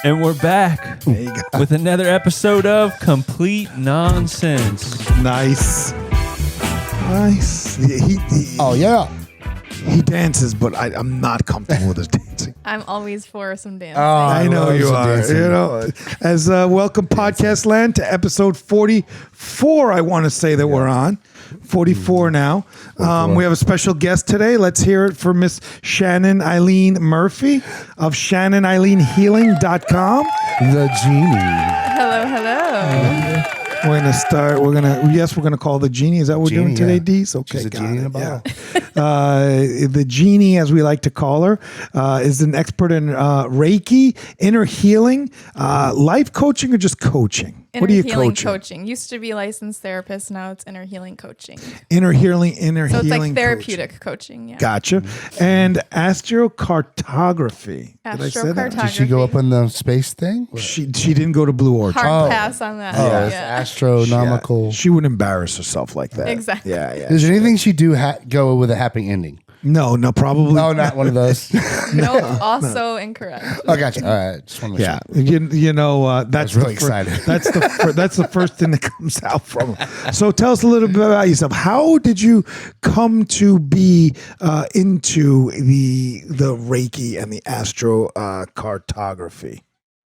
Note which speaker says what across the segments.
Speaker 1: And we're back with another episode of Complete Nonsense.
Speaker 2: Nice.
Speaker 3: Oh, yeah.
Speaker 2: He dances, but I'm not comfortable with his dancing.
Speaker 4: I'm always for some dancing.
Speaker 2: I know
Speaker 3: love
Speaker 2: you
Speaker 3: some
Speaker 2: are.
Speaker 3: dancing.
Speaker 2: You know, as welcome podcast land to episode 44. I want to say that we're on 44 now. We have a special guest today. Let's hear it for Miss Shannon Eileen Murphy of ShannonEileenHealing.com.
Speaker 3: The genie.
Speaker 4: Hello.
Speaker 2: We're gonna start. We're gonna call the genie. Is that what we're doing today, Dees? Okay,
Speaker 3: She's a
Speaker 2: got
Speaker 3: genie
Speaker 2: it.
Speaker 3: in a bottle.
Speaker 2: Yeah. The genie, as we like to call her, is an expert in Reiki, inner healing, life coaching, or just coaching.
Speaker 4: Inner
Speaker 2: What are you
Speaker 4: healing
Speaker 2: coaching?
Speaker 4: coaching. Used to be licensed therapist. Now it's inner healing coaching.
Speaker 2: Inner healing,
Speaker 4: So it's like therapeutic coaching. Yeah.
Speaker 2: Gotcha. And astrocartography. Did I say that?
Speaker 4: Astrocartography.
Speaker 3: Did she go up on the space thing?
Speaker 2: She didn't go to Blue Orchard.
Speaker 4: Hard pass on that.
Speaker 3: Oh, it's
Speaker 4: yeah.
Speaker 3: astronomical.
Speaker 2: She would embarrass herself like that.
Speaker 4: Exactly.
Speaker 2: Yeah.
Speaker 3: Is there anything she do go with a happy ending?
Speaker 2: No, probably.
Speaker 3: No, not one of those.
Speaker 4: Nope. Also incorrect.
Speaker 3: Oh, gotcha. All right. Just want to
Speaker 2: Yeah, you know that's
Speaker 3: really
Speaker 2: the fir-
Speaker 3: excited.
Speaker 2: That's the first thing that comes out from her. So tell us a little bit about yourself. How did you come to be into the Reiki and the Astro cartography?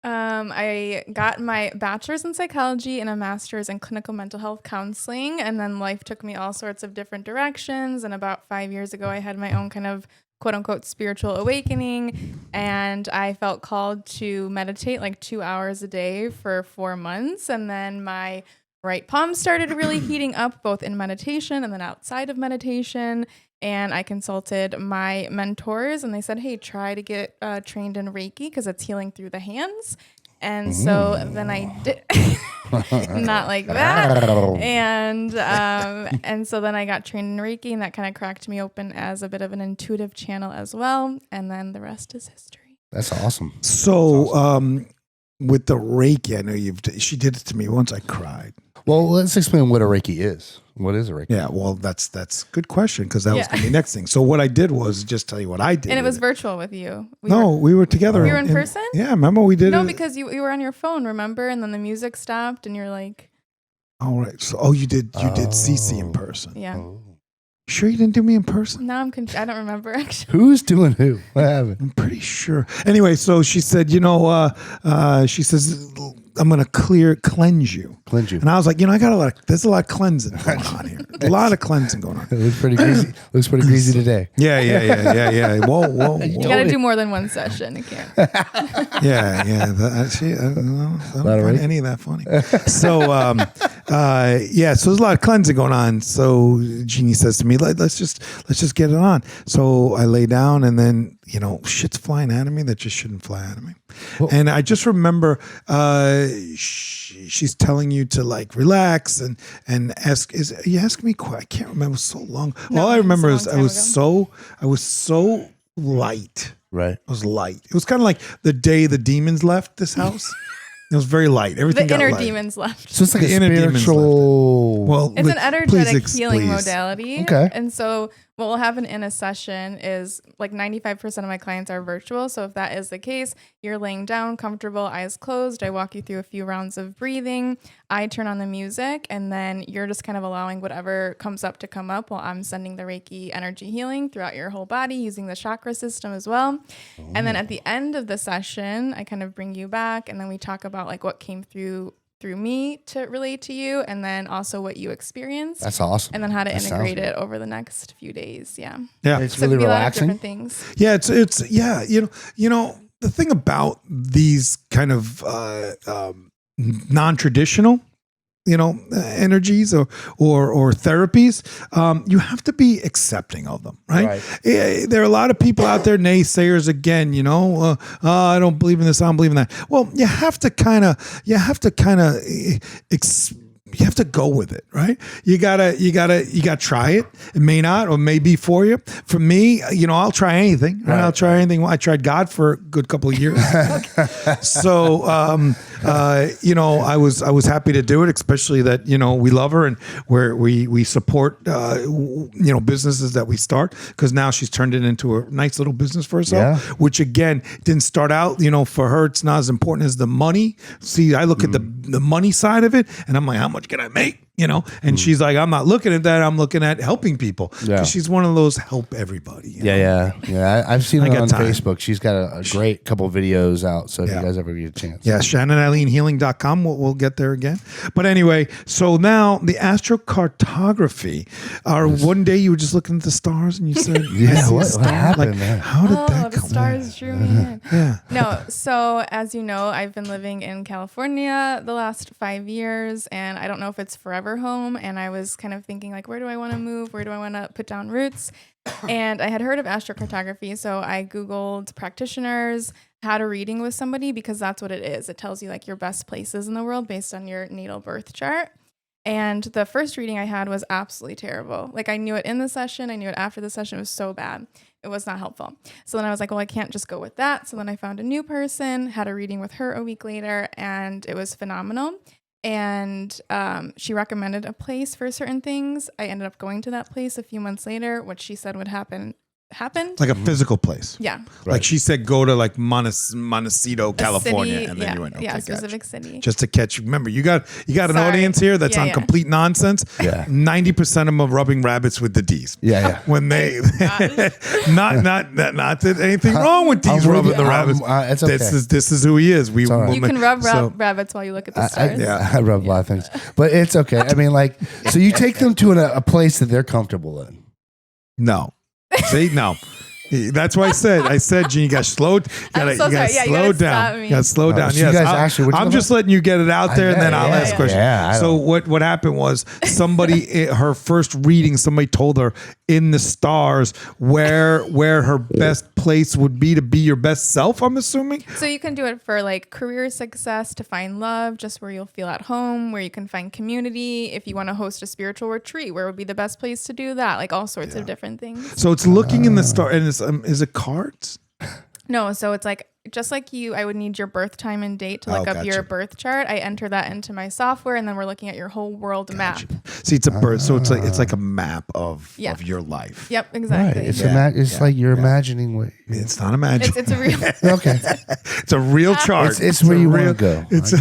Speaker 4: I got my bachelor's in psychology and a master's in clinical mental health counseling, and then life took me all sorts of different directions. And about 5 years ago, I had my own kind of quote unquote spiritual awakening, and I felt called to meditate like 2 hours a day for 4 months. And then my right palm started really heating up, both in meditation and then outside of meditation. And I consulted my mentors, and they said, hey, try to get trained in Reiki because it's healing through the hands. And so then I did not like that. And so then I got trained in Reiki, and that kind of cracked me open as a bit of an intuitive channel as well. And then the rest is history.
Speaker 3: That's awesome.
Speaker 2: So with the Reiki, I know she did it to me once. I cried.
Speaker 3: Well, let's explain what a Reiki is. What is a Reiki?
Speaker 2: Yeah, well, that's a good question because that was going to be the next thing. So what I did was just tell you what I did.
Speaker 4: And it was virtual with you.
Speaker 2: We were together.
Speaker 4: We were in person?
Speaker 2: Yeah, remember we did it?
Speaker 4: No, because you were on your phone, remember? And then the music stopped, and you're like...
Speaker 2: All right. So, you did CC in person.
Speaker 4: Yeah.
Speaker 3: Oh.
Speaker 2: Sure you didn't do me in person?
Speaker 4: No, I don't remember, actually.
Speaker 3: Who's doing who? What happened?
Speaker 2: I'm pretty sure. Anyway, so she said, she says, I'm going to cleanse you.
Speaker 3: Cleanse you.
Speaker 2: And I was like, there's a lot of cleansing going on here. A lot of cleansing going on.
Speaker 3: It looks pretty greasy. Looks pretty greasy today.
Speaker 2: Yeah. Whoa.
Speaker 4: You got to do more than one session. You can't.
Speaker 2: Yeah. I don't find any of that funny. So, so there's a lot of cleansing going on. So Jeannie says to me, let's just get it on. So I lay down, and then, shit's flying out of me that just shouldn't fly out of me. Whoa. And I just remember she's telling you to like relax and ask. Are you asking me? I can't remember. It was so long.
Speaker 4: No,
Speaker 2: all I remember is I was
Speaker 4: ago.
Speaker 2: so light.
Speaker 3: Right.
Speaker 2: It was light. It was kind of like the day the demons left this house. It was very light. Everything
Speaker 4: The
Speaker 2: got
Speaker 4: inner
Speaker 2: light.
Speaker 4: demons left.
Speaker 3: So it's like
Speaker 2: The
Speaker 3: a
Speaker 2: inner demons
Speaker 3: spiritual.
Speaker 2: Well,
Speaker 4: It's an energetic healing
Speaker 2: please.
Speaker 4: modality.
Speaker 3: Okay.
Speaker 4: And so what will happen in a session is like 95% of my clients are virtual. So if that is the case, you're laying down comfortable, eyes closed. I walk you through a few rounds of breathing. I turn on the music, and then you're just kind of allowing whatever comes up to come up while I'm sending the Reiki energy healing throughout your whole body using the chakra system as well. And then at the end of the session, I kind of bring you back, and then we talk about like what came through me to relate to you, and then also what you experienced.
Speaker 3: That's awesome.
Speaker 4: And then how to
Speaker 3: That
Speaker 4: integrate
Speaker 3: sounds
Speaker 4: it over the next few days. Yeah.
Speaker 3: It's
Speaker 4: So it
Speaker 3: really
Speaker 4: could be a lot of
Speaker 3: relaxing.
Speaker 4: different things.
Speaker 2: Yeah, it's the thing about these kind of non-traditional energies or therapies, you have to be accepting of them, right? There are a lot of people out there, naysayers again, I don't believe in this, I don't believe in that. Well, you have to kind of you have to go with it, right? You gotta try it. It may not, or may be for you. For me, I'll try anything. Right? I'll try anything. I tried God for a good couple of years. So, I was happy to do it, especially that, we love her and we support, businesses that we start, because now she's turned it into a nice little business for herself, which again, didn't start out, for her, it's not as important as the money. See, I look at the money side of it and I'm like, how much can I make? And she's like, I'm not looking at that. I'm looking at helping people. Yeah. She's one of those help everybody.
Speaker 3: Yeah. I've seen her on Facebook. She's got a great couple videos out. So if you guys ever get a chance.
Speaker 2: Yeah. ShannonEileenHealing.com. We'll get there again. But anyway, so now the astrocartography. One day you were just looking at the stars and you said,
Speaker 3: what happened, man?
Speaker 2: How did that
Speaker 4: the
Speaker 2: come?
Speaker 4: stars drew me in.
Speaker 2: Yeah.
Speaker 4: No. So as you know, I've been living in California the last 5 years, and I don't know if it's forever home, and I was kind of thinking like, where do I want to move? Where do I want to put down roots? And I had heard of astrocartography, so I Googled practitioners, had a reading with somebody, because that's what it is. It tells you like your best places in the world based on your natal birth chart. And the first reading I had was absolutely terrible. Like, I knew it in the session, I knew it after the session. It was so bad. It was not helpful. So then I was like, well, I can't just go with that. So then I found a new person, had a reading with her a week later, and it was phenomenal. And she recommended a place for certain things. I ended up going to that place a few months later. What she said would happen happened.
Speaker 2: Like a physical place.
Speaker 4: Yeah.
Speaker 2: Right. Like she said, go to like Montecito, California,
Speaker 4: city,
Speaker 2: and then you went. Okay,
Speaker 4: a specific city.
Speaker 2: Just to catch. Remember, you got an audience here that's on complete nonsense.
Speaker 3: Yeah.
Speaker 2: 90% of them are rubbing rabbits with the Dees.
Speaker 3: Yeah.
Speaker 2: When they not that anything wrong with Dees rubbing the rabbits.
Speaker 3: It's okay.
Speaker 2: This is who he is.
Speaker 4: You can rub rabbits while you look at the stars.
Speaker 3: I rub a lot of things, but it's okay. I mean, like, so you take them to a place that they're comfortable in.
Speaker 2: No. See, no. That's why I said, Gene, you got to slow down. You got to slow down. You got to slow down.
Speaker 3: So yes,
Speaker 2: I'm just letting you get it out there, and then I'll ask questions.
Speaker 3: Yeah,
Speaker 2: so what happened was somebody, her first reading, somebody told her in the stars where her best place would be to be your best self, I'm assuming.
Speaker 4: So you can do it for like career success, to find love, just where you'll feel at home, where you can find community. If you want to host a spiritual retreat, where would be the best place to do that? Like all sorts of different things.
Speaker 2: So it's looking in the star, and it's is it cards?
Speaker 4: No, so it's like, just like you, I would need your birth time and date to look up your birth chart. I enter that into my software, and then we're looking at your whole world map.
Speaker 2: See, it's a birth, so it's like a map of your life.
Speaker 4: Yep, exactly.
Speaker 3: Right. It's like you're imagining what.
Speaker 2: It's not imagining.
Speaker 4: It's a real.
Speaker 3: Okay.
Speaker 2: It's a real chart.
Speaker 3: It's where you want to go.
Speaker 2: It's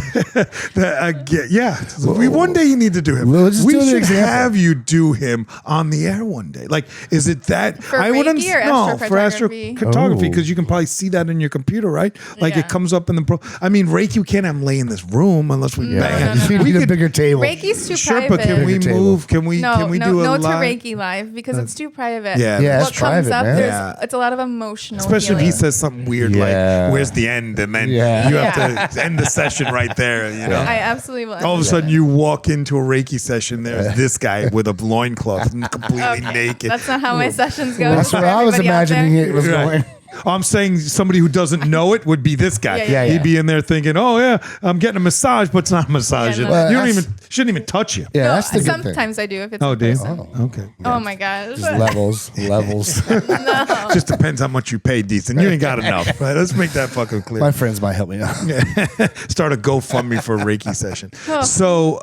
Speaker 2: one day you need to do him.
Speaker 3: We
Speaker 2: should have you do him on the air one day. Like, is it that
Speaker 4: for Reiki or astrocartography?
Speaker 2: For astrocartography, because you can probably see that in your computer, right? Like it comes up in the I mean, Reiki, we can't have him lay in this room unless we bang it.
Speaker 3: We need a bigger table.
Speaker 4: Reiki's too private.
Speaker 2: But can we move? Can we do a
Speaker 4: no
Speaker 2: live?
Speaker 4: to Reiki live, because it's too private.
Speaker 3: Yeah,
Speaker 4: what
Speaker 3: it's private,
Speaker 4: comes up,
Speaker 3: man.
Speaker 4: it's a lot of emotional.
Speaker 2: Especially
Speaker 4: healing.
Speaker 2: if he says something weird like, "Where's the end?" and then you have to end the session right there. You know,
Speaker 4: I absolutely will.
Speaker 2: All of a sudden, you walk into a Reiki session. There's this guy with a loincloth, completely naked.
Speaker 4: That's not how my sessions go.
Speaker 3: That's what I was imagining it was going.
Speaker 2: I'm saying somebody who doesn't know it would be this guy. He'd be in there thinking, "Oh yeah, I'm getting a massage, but it's not a massage. You shouldn't even touch you."
Speaker 3: Yeah, that's the good thing.
Speaker 4: Sometimes I do if it's.
Speaker 2: Oh, do you?
Speaker 4: Okay. Oh my gosh.
Speaker 3: Levels.
Speaker 4: No.
Speaker 2: Just depends how much you pay, Dees, and you ain't got enough. Right? Let's make that fucking clear.
Speaker 3: My friends might help me out.
Speaker 2: Start a GoFundMe for a Reiki session. So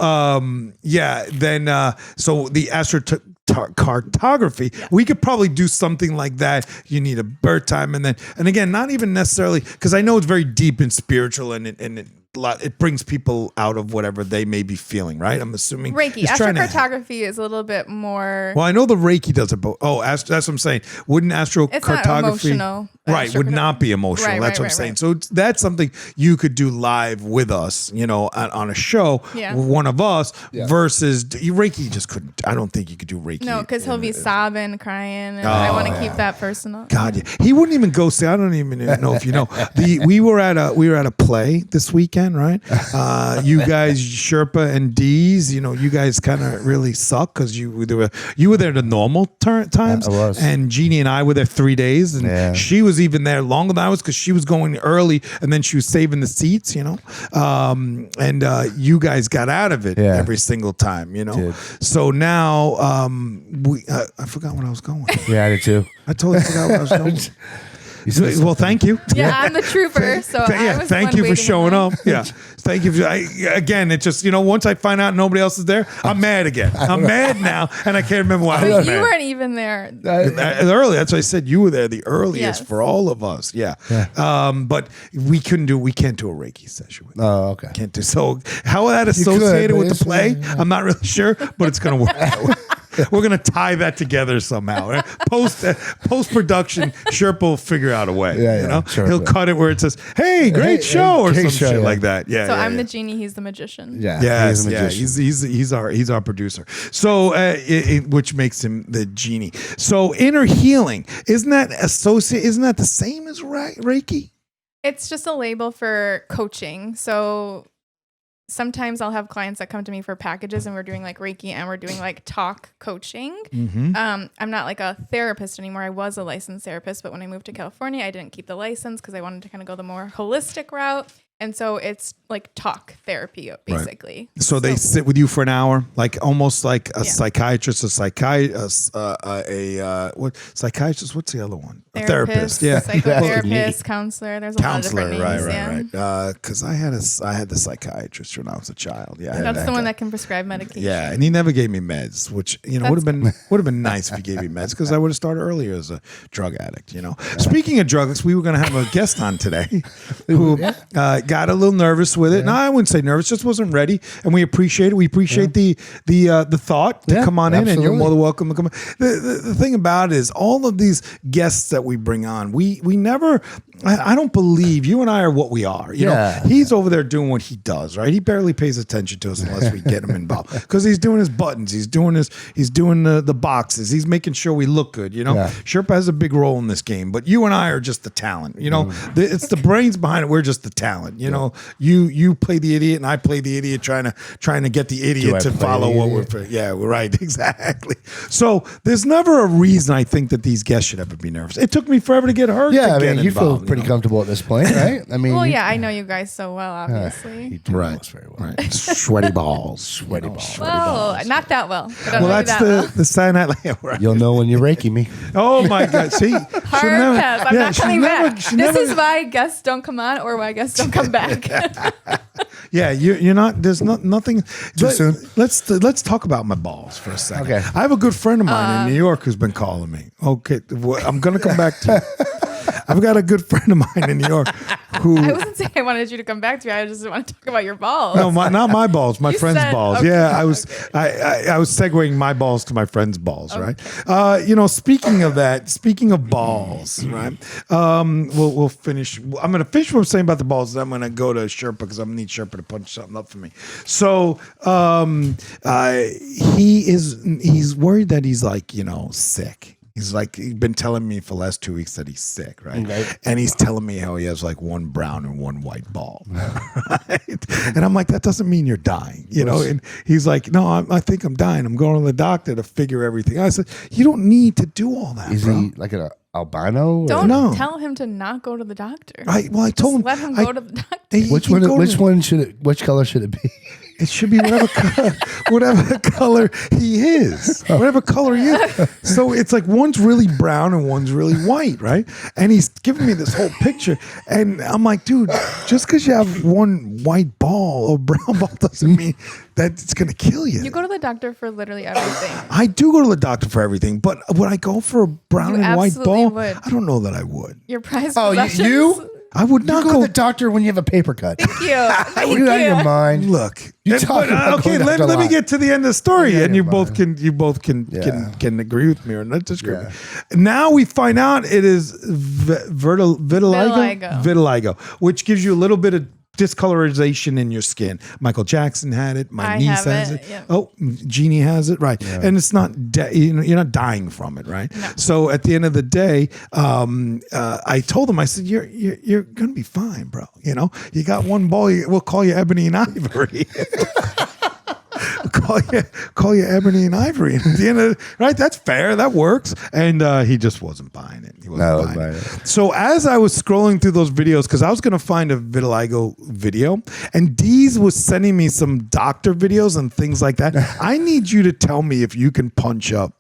Speaker 2: so the astrocartography, we could probably do something like that. You need a birth time, and again, not even necessarily, because I know it's very deep and spiritual, and it brings people out of whatever they may be feeling, right? I'm assuming
Speaker 4: Reiki. Astrocartography is a little bit more.
Speaker 2: Well, I know the Reiki does it both. Oh, that's what I'm saying. Wouldn't astrocartography?
Speaker 4: It's not emotional.
Speaker 2: Right, would not be emotional. That's what I'm saying. So that's something you could do live with us, on a show, one of us, versus Reiki. You just couldn't. I don't think you could do Reiki.
Speaker 4: No, because he'll be sobbing, crying, and I want to keep that personal.
Speaker 2: God, he wouldn't even go say. I don't even know if you know. We were at a play this weekend. weekend, right? You guys, Sherpa and Dees, you guys kind of really suck because you were there the normal times.
Speaker 3: I was.
Speaker 2: And Jeannie and I were there 3 days, and she was even there longer than I was because she was going early, and then she was saving the seats, and you guys got out of it every single time, So now I forgot what I was going.
Speaker 3: Yeah, I did too.
Speaker 2: I totally forgot what I was going. Well, thank you.
Speaker 4: Yeah, I'm the trooper. So
Speaker 2: thank you for showing up. Yeah, thank you. Again, it's just once I find out nobody else is there, I'm mad again. I'm mad now, and I can't remember why. I was mad.
Speaker 4: You weren't even there
Speaker 2: early. That's why I said you were there the earliest for all of us. Yeah. But we can't do a Reiki session with.
Speaker 3: Oh, okay.
Speaker 2: Can't do so. How that associated with the play? I'm not really sure, but it's gonna work. We're gonna tie that together somehow. Right? Post production, Sherpa will figure out a way.
Speaker 3: Sure,
Speaker 2: he'll cut it where it says, "Hey, great show" or some shit like that. Yeah.
Speaker 4: So I'm the genie. He's the magician.
Speaker 3: Yeah.
Speaker 2: Yes. He's our producer. So which makes him the genie. So inner healing isn't that the same as Reiki?
Speaker 4: It's just a label for coaching. So sometimes I'll have clients that come to me for packages and we're doing like Reiki and we're doing like talk coaching.
Speaker 2: Mm-hmm.
Speaker 4: I'm not like a therapist anymore. I was a licensed therapist, but when I moved to California, I didn't keep the license because I wanted to kind of go the more holistic route. And so it's like talk therapy, basically.
Speaker 2: Right. So they sit with you for an hour, like almost like a psychiatrist, psychiatrist. What's the other one? A therapist. Yeah,
Speaker 4: psychotherapist, counselor. There's a lot of different names.
Speaker 2: Right. Because I had the psychiatrist when I was a child. Yeah,
Speaker 4: that's the one that can prescribe medication.
Speaker 2: Yeah, and he never gave me meds, which would have been nice if he gave me meds because I would have started earlier as a drug addict. Speaking of drugs, we were going to have a guest on today who got a little nervous with it. No, I wouldn't say nervous, just wasn't ready. And we appreciate it. We appreciate the thought to come on in, and you're more than welcome to come in. The thing about it is all of these guests that we bring on, we never, I don't believe you and I are what we are. You know, he's over there doing what he does, right? He barely pays attention to us unless we get him involved because he's doing his buttons. He's doing the boxes. He's making sure we look good. Sherpa has a big role in this game, but you and I are just the talent. It's the brains behind it. We're just the talent. You play the idiot and I play the idiot trying to get the idiot to follow what we're. Yeah, we're right. Exactly. So there's never a reason I think that these guests should ever be nervous. It took me forever to get hurt.
Speaker 3: Yeah, you feel pretty comfortable at this point, right? I mean,
Speaker 4: I know you guys so well, obviously.
Speaker 3: You do know us very well.
Speaker 2: Right. Sweaty balls.
Speaker 4: Well, not that well.
Speaker 2: Well, that's the sign.
Speaker 3: You'll know when you Reiki me.
Speaker 2: Oh my God! See,
Speaker 4: hard pass. I'm not coming back. This is why guests don't come on, or why guests don't come back.
Speaker 2: Yeah, you're not. There's nothing.
Speaker 3: Too soon.
Speaker 2: Let's talk about my balls for a second. Okay. I have a good friend of mine in New York who's been calling me. Okay, I'm gonna come back to you. I've got a good friend of mine in New York who.
Speaker 4: I wasn't saying I wanted you to come back to me. I just want to talk about your balls.
Speaker 2: No, not my balls. My friend's balls. Okay, yeah, I was segueing my balls to my friend's balls. Okay. Right. Speaking of that. Speaking of balls. Right. We'll finish. I'm gonna finish what I'm saying about the balls. Then I'm gonna go to Sherpa because I'm gonna need Sherpa to punch something up for me. So he's worried that he's sick. He's been telling me for the last 2 weeks that he's sick, right? And he's telling me how he has one brown and one white ball, right? And I'm like, that doesn't mean you're dying, And he's like, no, I think I'm dying. I'm going to the doctor to figure everything out. I said, you don't need to do all that,
Speaker 3: Is he like an albino?
Speaker 4: Don't tell him to not go to the doctor.
Speaker 2: I told him.
Speaker 4: Let him go to the doctor.
Speaker 3: Which color should it be?
Speaker 2: It should be whatever color he is. Whatever color he is. So it's one's really brown and one's really white, right? And he's giving me this whole picture. And I'm like, dude, just because you have one white ball or brown ball doesn't mean that it's going to kill you.
Speaker 4: You go to the doctor for literally everything.
Speaker 2: I do go to the doctor for everything, but would I go for a brown and white ball?
Speaker 4: Would.
Speaker 2: I don't know that I would.
Speaker 4: Your prized possessions?
Speaker 3: You?
Speaker 2: I would not
Speaker 3: go to the doctor when you have a paper cut.
Speaker 4: Thank you.
Speaker 3: Are you out of your mind?
Speaker 2: Look.
Speaker 3: Okay,
Speaker 2: let me get to the end of the story, and you both can agree with me or not disagree. Yeah. Now we find out it is vitiligo, which gives you a little bit of discolorization in your skin. Michael Jackson had it. My niece has it.
Speaker 4: Yep.
Speaker 2: Oh, Jeannie has it. Right. Yeah. And it's not, you're not dying from it. Right. No. So at the end of the day, I told him, I said, you're going to be fine, bro. You know, you got one ball. We'll call you Ebony and Ivory. Call you Ebony and Ivory. And at the end of right, that's fair. That works. And he just wasn't buying it. He wasn't buying it. So as I was scrolling through those videos, because I was going to find a vitiligo video, and Dees was sending me some doctor videos and things like that. I need you to tell me if you can punch up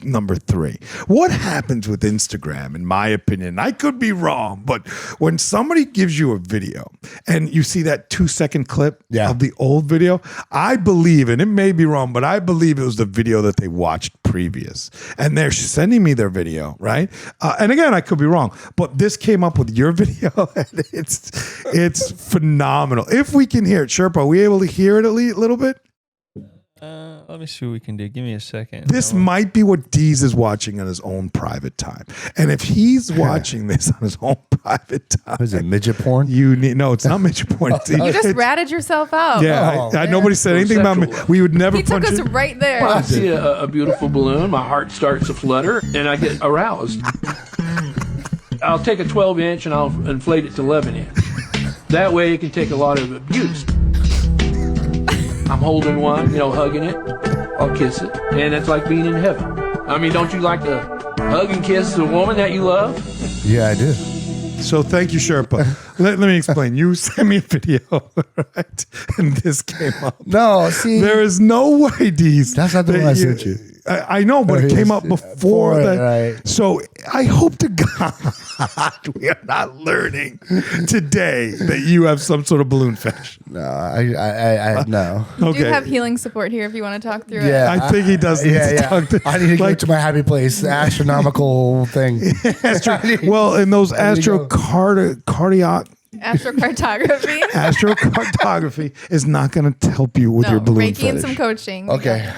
Speaker 2: number 3. What happens with Instagram, in my opinion? I could be wrong, but when somebody gives you a video and you see that 2-second clip of the old video, I believe, and it may be wrong, but I believe it was the video that they watched previous. And they're sending me their video, right? And again, I could be wrong, but this came up with your video, and it's phenomenal. If we can hear it, Sherpa, are we able to hear it a little bit?
Speaker 1: Let me see what we can do. Give me a second.
Speaker 2: This might be what Dees is watching on his own private time. And if he's watching this on his own private time.
Speaker 3: Is it midget porn?
Speaker 2: No, it's not midget porn.
Speaker 4: You just ratted yourself out.
Speaker 2: Yeah. Nobody said anything about me. We would never punch
Speaker 4: He took us right there.
Speaker 5: Well, I see a beautiful balloon. My heart starts to flutter and I get aroused. I'll take a 12-inch and I'll inflate it to 11-inch. That way it can take a lot of abuse. I'm holding one, hugging it. I'll kiss it. And it's like being in heaven. I mean, don't you like to hug and kiss a woman that you love?
Speaker 3: Yeah, I do.
Speaker 2: So thank you, Sherpa. Let me explain. You sent me a video, right? And this came up.
Speaker 3: No, see.
Speaker 2: There is no way, Dees.
Speaker 3: That's not the one I sent you.
Speaker 2: I know, but it came up before that.
Speaker 3: Right.
Speaker 2: So I hope to God we are not learning today that you have some sort of balloon fetish.
Speaker 3: No, I no.
Speaker 4: You do have healing support here if you want to talk through it.
Speaker 2: I think he does need to talk to.
Speaker 3: I need to go to my happy place, the astronomical thing.
Speaker 2: Well, in those astrocartography is not going to help you with your balloon
Speaker 4: Reiki
Speaker 2: fetish.
Speaker 4: and some coaching.
Speaker 3: Okay.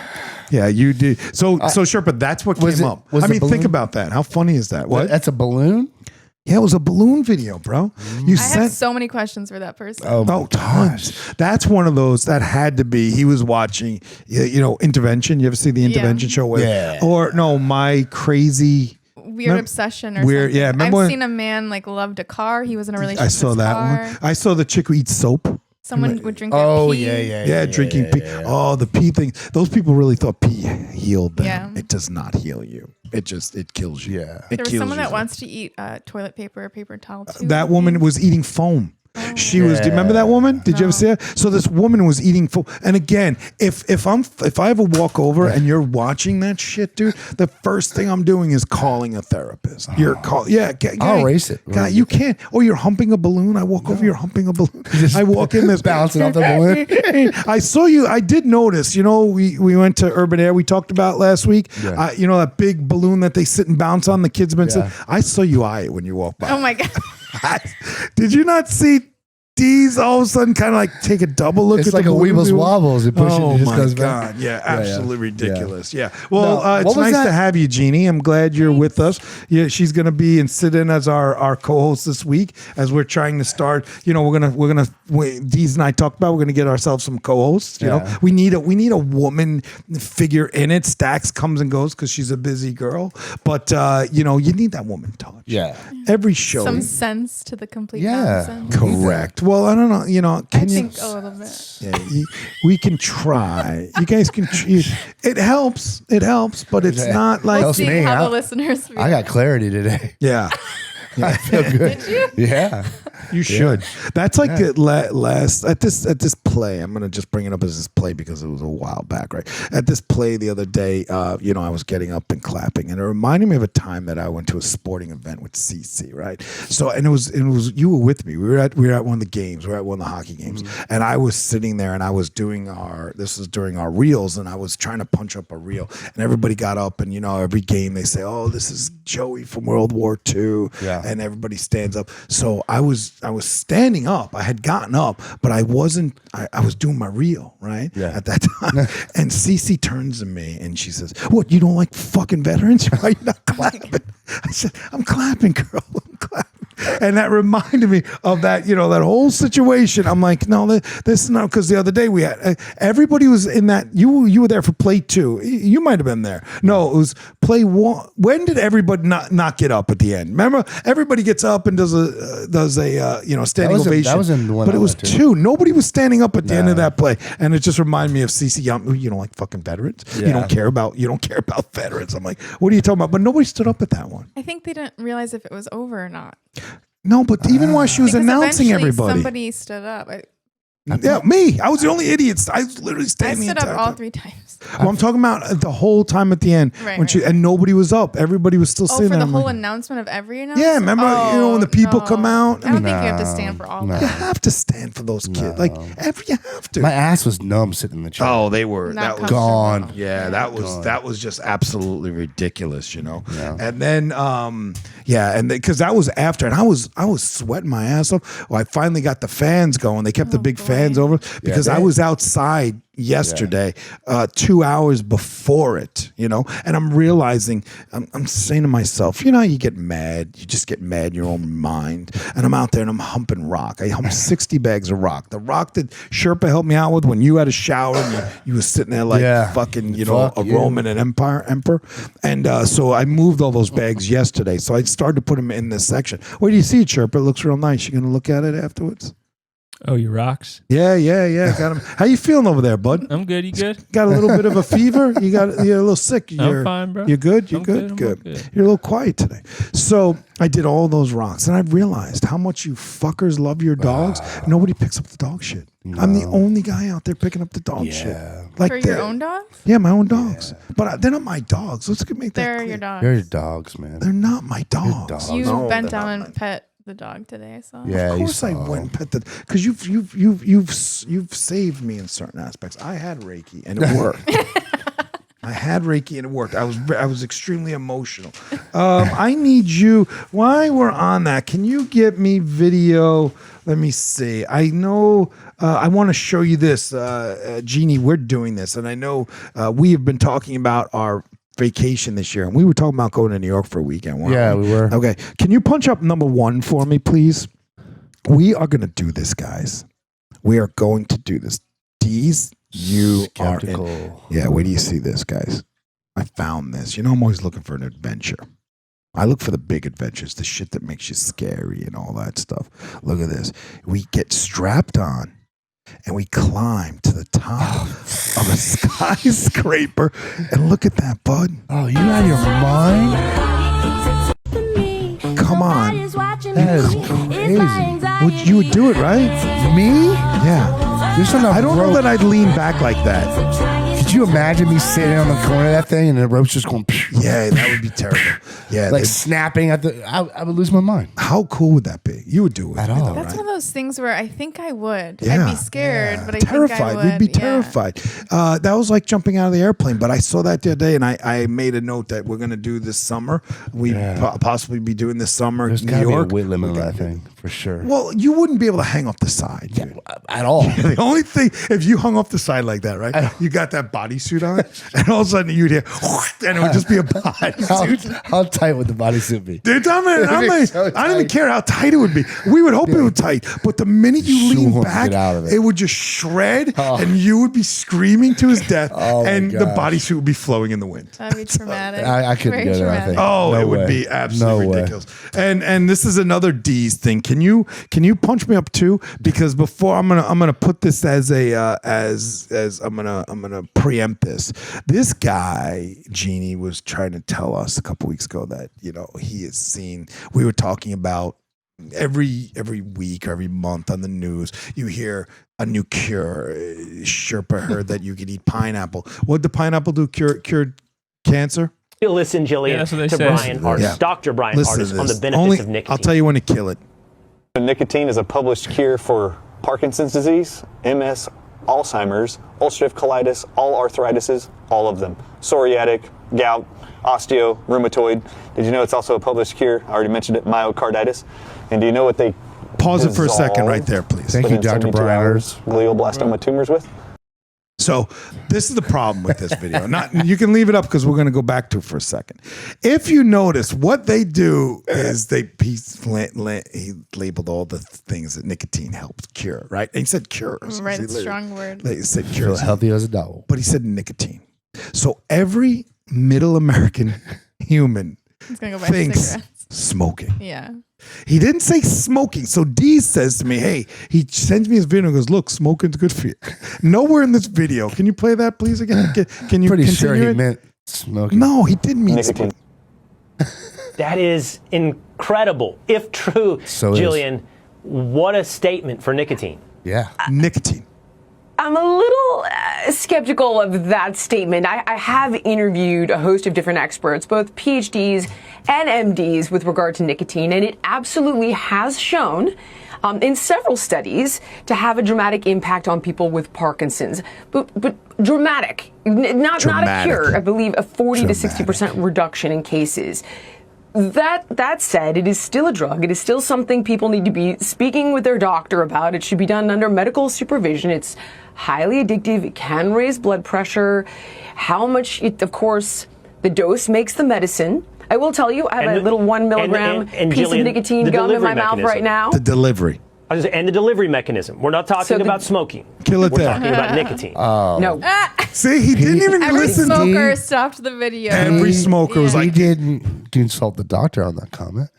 Speaker 2: Yeah, you do. So Sherpa, that's what came up. I mean, think about that. How funny is that? What?
Speaker 3: That's a balloon?
Speaker 2: Yeah, it was a balloon video, bro.
Speaker 4: I had so many questions for that person.
Speaker 2: Oh, tons. That's one of those that had to be. He was watching, Intervention. You ever see the Intervention show? Or no, My Crazy
Speaker 4: Weird Obsession or something.
Speaker 2: Yeah,
Speaker 4: I've seen a man loved a car. He was in a relationship.
Speaker 2: I saw that one. I saw the chick who eats soap.
Speaker 4: Someone would drink their pee.
Speaker 2: Yeah, drinking pee. Yeah. Oh, the pee thing. Those people really thought pee healed them.
Speaker 4: Yeah.
Speaker 2: It does not heal you. It kills you.
Speaker 3: Yeah.
Speaker 4: There was someone that wants to eat toilet paper or paper towel too.
Speaker 2: That woman was eating foam. She was. Do you remember that woman? Did you ever see her? So this woman was eating foam. And again, if I ever walk over and you're watching that shit, dude, the first thing I'm doing is calling a therapist. I'll
Speaker 3: erase it.
Speaker 2: God, you can't. Oh, you're humping a balloon. I walk over. You're humping a balloon. I walk in. This
Speaker 3: bouncing off the balloon.
Speaker 2: I saw you. I did notice. We went to Urban Air. We talked about last week. Yeah. That big balloon that they sit and bounce on. The kids have been sitting. I saw you eye it when you walked by.
Speaker 4: Oh my God.
Speaker 2: Did you not see Dees all of a sudden kind of take a double look?
Speaker 3: It's like a Weebles Wobbles. It pushes it just goes back.
Speaker 2: Yeah, absolutely ridiculous. Yeah. Well, it's nice to have you, Jeannie. I'm glad you're with us. Yeah, she's going to be and sit in as our co-host this week as we're trying to start. Dees and I talked about we're going to get ourselves some co-hosts. We need a woman figure in it. Stax comes and goes because she's a busy girl, but you need that woman touch.
Speaker 3: Yeah.
Speaker 2: Every show.
Speaker 4: Some sense to the complete nonsense.
Speaker 2: Correct. Well, I don't know.
Speaker 4: I think a little bit.
Speaker 2: Yeah, we can try. You guys can. It helps. But it's not like.
Speaker 4: We'll see how the listeners feel.
Speaker 3: I got clarity today.
Speaker 2: Yeah.
Speaker 3: I feel good.
Speaker 4: Did you?
Speaker 3: Yeah.
Speaker 2: You should. That's like last at this play. I'm gonna just bring it up as this play because it was a while back, right? At this play the other day, I was getting up and clapping, and it reminded me of a time that I went to a sporting event with CC, right? So, and it was you were with me. We were at one of the games. We were at one of the hockey games, and I was sitting there, and I was doing this was during our reels, and I was trying to punch up a reel, and everybody got up, and every game they say, "Oh, this is Joey from World War II," and everybody stands up. So I was standing up. I had gotten up, but I wasn't. I was doing my reel at that time. And Cece turns to me and she says, "What? You don't like fucking veterans? Why are you not clapping?" I said, "I'm clapping, girl. I'm clapping." And that reminded me of that, that whole situation. I'm like, no, this is not, because the other day we had, everybody was in that, you were there for play 2. You might have been there. No, it was play 1. When did everybody not get up at the end? Remember, everybody gets up and does a standing ovation.
Speaker 3: That was in the one.
Speaker 2: But it was 2. Nobody was standing up at the end of that play. And it just reminded me of CeCe Young, who, like fucking veterans. Yeah. You don't care about veterans. I'm like, what are you talking about? But nobody stood up at that one.
Speaker 4: I think they didn't realize if it was over or not.
Speaker 2: No, but even while she was announcing everybody,
Speaker 4: somebody stood up.
Speaker 2: Yeah, me. I was the only idiot. I was literally standing.
Speaker 4: I stood up all 3 times.
Speaker 2: Well, I'm talking about the whole time at the end and nobody was up. Everybody was still sitting there.
Speaker 4: For the whole announcement of every announcement?
Speaker 2: Yeah, remember when the people come out?
Speaker 4: I don't think you have to stand for all of
Speaker 2: You
Speaker 4: that.
Speaker 2: have to stand for those kids. Like, you have to.
Speaker 3: My ass was numb sitting in the chair.
Speaker 2: Oh, they were.
Speaker 4: Not
Speaker 2: that was
Speaker 3: gone.
Speaker 2: Yeah, that was just absolutely ridiculous,
Speaker 3: Yeah.
Speaker 2: And then, and because that was after, and I was sweating my ass off. Well, I finally got the fans going. They kept the big fans over because I was outside yesterday, 2 hours before it, and I'm realizing, I'm saying to myself, you get mad, you just get mad in your own mind, and I'm out there and I'm humping rock. I humped 60 bags of rock. The rock that Sherpa helped me out with when you had a shower and you were sitting there like fucking, Roman and emperor. And so I moved all those bags yesterday. So I started to put them in this section. Where do you see it, Sherpa? It looks real nice. You gonna look at it afterwards?
Speaker 1: Oh, your rocks?
Speaker 2: Yeah. Got him. How you feeling over there, bud?
Speaker 1: I'm good. You good?
Speaker 2: Got a little bit of a fever? You're a little sick.
Speaker 1: I'm fine, bro.
Speaker 2: You good? You
Speaker 1: I'm
Speaker 2: good?
Speaker 1: Good.
Speaker 2: You're a little quiet today. So I did all those rocks, and I realized how much you fuckers love your dogs. Nobody picks up the dog shit. No. I'm the only guy out there picking up the dog shit.
Speaker 4: Like for your own dogs?
Speaker 2: Yeah, my own dogs. But they're not my dogs. Let's make that
Speaker 4: They're
Speaker 2: clear.
Speaker 4: your dogs.
Speaker 3: They're your dogs, man.
Speaker 2: They're not my dogs.
Speaker 4: You bent down and pet the dog today, so
Speaker 3: yeah,
Speaker 2: of course I went and pet the, because you've saved me in certain aspects. I had Reiki and it worked. I was extremely emotional. I need you. While we're on that, can you get me video? Let me see. I know. I want to show you this, Jeannie. We're doing this, and I know we have been talking about our vacation this year, and we were talking about going to New York for a weekend.
Speaker 3: Yeah, we were.
Speaker 2: Okay, can you punch up number 1 for me, please? We are going to do this, guys. We are going to do this. Dees, you
Speaker 3: Skeptical.
Speaker 2: are in. Yeah, where do you see this, guys? I found this. I'm always looking for an adventure. I look for the big adventures, the shit that makes you scary and all that stuff. Look at this. We get strapped on and we climb to the top of a skyscraper. And look at that, bud.
Speaker 3: Oh, you out of your mind?
Speaker 2: Come on.
Speaker 3: That is crazy.
Speaker 2: You would do it, right?
Speaker 3: Me?
Speaker 2: Yeah.
Speaker 3: I
Speaker 2: don't know that I'd lean back like that.
Speaker 3: Could you imagine me sitting on the corner of that thing and the rope's just going?
Speaker 2: Yeah, that would be terrible. Yeah,
Speaker 3: like snapping at the. I would lose my mind.
Speaker 2: How cool would that be? You would do it
Speaker 3: at all?
Speaker 2: though,
Speaker 4: That's
Speaker 2: right?
Speaker 4: one of those things where I think I would.
Speaker 2: Yeah,
Speaker 4: I'd be scared, but I
Speaker 2: terrified.
Speaker 4: think I would.
Speaker 2: We'd be terrified. That was like jumping out of the airplane. But I saw that the other day, and I made a note that we're going to do this summer. We possibly be doing this summer.
Speaker 3: There's
Speaker 2: New York.
Speaker 3: Be a weight limit on that thing for sure.
Speaker 2: Well, you wouldn't be able to hang off the side
Speaker 3: at all.
Speaker 2: The only thing, if you hung off the side like that, right? You got that bodysuit on, and all of a sudden you'd hear, and it would just be a bodysuit.
Speaker 3: How tight would the bodysuit be?
Speaker 2: Dude, I don't even care how tight it would be. We would hope it would tight, but the minute you lean back, it would just shred, and you would be screaming to his death, and the bodysuit would be flowing in the wind.
Speaker 4: That'd be traumatic.
Speaker 3: I couldn't go there. I think.
Speaker 2: Oh, it would be absolutely ridiculous. And this is another Dees thing. Can you punch me up too? Because before I'm gonna put this as a as I'm gonna preempt this. This guy Jeannie was trying to tell us a couple weeks ago that he has seen. We were talking about every week or every month on the news you hear a new cure. Sherpa heard that you could eat pineapple. What did the pineapple do? Cured cancer?
Speaker 6: Listen, Jillian, to Brian Artis, Dr. Brian Artis, on the benefits of nicotine.
Speaker 2: I'll tell you when to kill it.
Speaker 7: Nicotine is a published cure for Parkinson's disease, MS, Alzheimer's, ulcerative colitis, all arthritises, all of them. Psoriatic, gout, osteo, rheumatoid. Did you know it's also a published cure? I already mentioned it, myocarditis. And do you know what they
Speaker 2: pause it for a second right there, please?
Speaker 3: Thank you, Dr. Brian Artis.
Speaker 7: Glioblastoma tumors with?
Speaker 2: So this is the problem with this video. You can leave it up because we're going to go back to it for a second. If you notice, what they do is he labeled all the things that nicotine helps cure, right? And he said cures.
Speaker 4: Right, it's a strong word.
Speaker 2: He said cures.
Speaker 3: Healthy as a devil.
Speaker 2: But he said nicotine. So every middle American human thinks smoking.
Speaker 4: Yeah.
Speaker 2: He didn't say smoking. So Dees says to me, hey, he sends me his video and goes, look, smoking's good for you. Nowhere in this video. Can you play that, please, again? Can you
Speaker 3: Pretty
Speaker 2: continue
Speaker 3: sure he
Speaker 2: it?
Speaker 3: meant smoking.
Speaker 2: No, he didn't mean
Speaker 7: Nicotine.
Speaker 2: smoking.
Speaker 6: That is incredible. If true,
Speaker 3: So
Speaker 6: Jillian, what a statement for nicotine.
Speaker 3: Yeah.
Speaker 2: Nicotine.
Speaker 8: I'm a little skeptical of that statement. I have interviewed a host of different experts, both PhDs and MDs, with regard to nicotine, and it absolutely has shown in several studies to have a dramatic impact on people with Parkinson's. But dramatic, not a cure. I believe a 40 to 60% reduction in cases. That said, it is still a drug. It is still something people need to be speaking with their doctor about. It should be done under medical supervision. It's highly addictive. It can raise blood pressure. How much, of course, the dose makes the medicine. I will tell you, I have a little 1 milligram piece
Speaker 6: Jillian,
Speaker 8: of nicotine gum in my mouth right now.
Speaker 2: The delivery.
Speaker 6: And the delivery mechanism. We're not talking about smoking.
Speaker 2: Kill it
Speaker 6: We're
Speaker 2: there.
Speaker 6: talking about nicotine.
Speaker 8: No.
Speaker 2: See, he didn't even
Speaker 4: Every
Speaker 2: listen.
Speaker 4: smoker stopped the video.
Speaker 2: Every smoker was
Speaker 3: He
Speaker 2: like,
Speaker 3: didn't consult the doctor on that comment.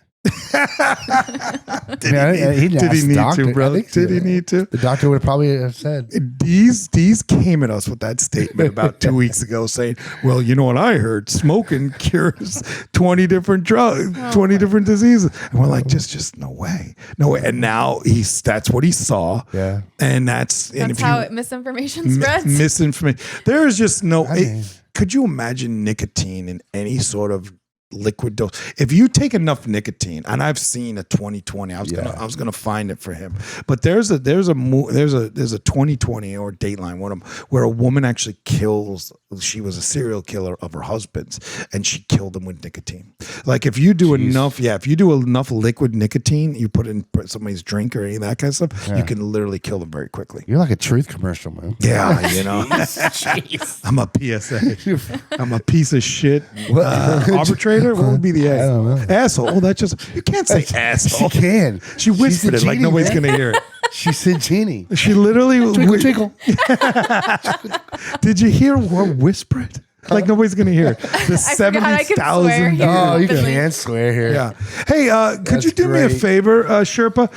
Speaker 2: did he need to, brother? Did he need to?
Speaker 3: The doctor would probably have said.
Speaker 2: Dees came at us with that statement about 2 weeks ago saying, well, you know what I heard? Smoking cures 20 different drugs, 20 different diseases. And we're like, just no way. No way. And now that's what he saw.
Speaker 3: Yeah.
Speaker 2: And that's
Speaker 4: how misinformation spreads.
Speaker 2: Misinformation. There is just no, could you imagine nicotine in any sort of liquid dose? If you take enough nicotine, and I've seen a 2020, I was gonna find it for him, but there's a 2020 or Dateline one of them where a woman actually kills. She was a serial killer of her husbands, and she killed him with nicotine. Like if you do enough liquid nicotine, you put in somebody's drink or any of that kind of stuff, you can literally kill them very quickly.
Speaker 3: You're like a truth commercial, man.
Speaker 2: Yeah, you know. I'm a PSA. I'm a piece of shit arbitrator. What would be the
Speaker 3: I don't know.
Speaker 2: asshole? Oh, that's just, you can't say asshole.
Speaker 3: She can.
Speaker 2: She whispered it like
Speaker 3: genie,
Speaker 2: nobody's
Speaker 3: man.
Speaker 2: going to hear it.
Speaker 3: She said genie.
Speaker 2: She literally
Speaker 3: Twinkle, twinkle.
Speaker 2: Did you hear her whisper it? Like nobody's going to hear it. The
Speaker 4: forgot I could swear
Speaker 2: 70,000.
Speaker 4: here.
Speaker 3: Oh, you
Speaker 4: Openly.
Speaker 3: can't swear here.
Speaker 2: Yeah. Hey, could you do me a
Speaker 3: great.
Speaker 2: favor, Sherpa?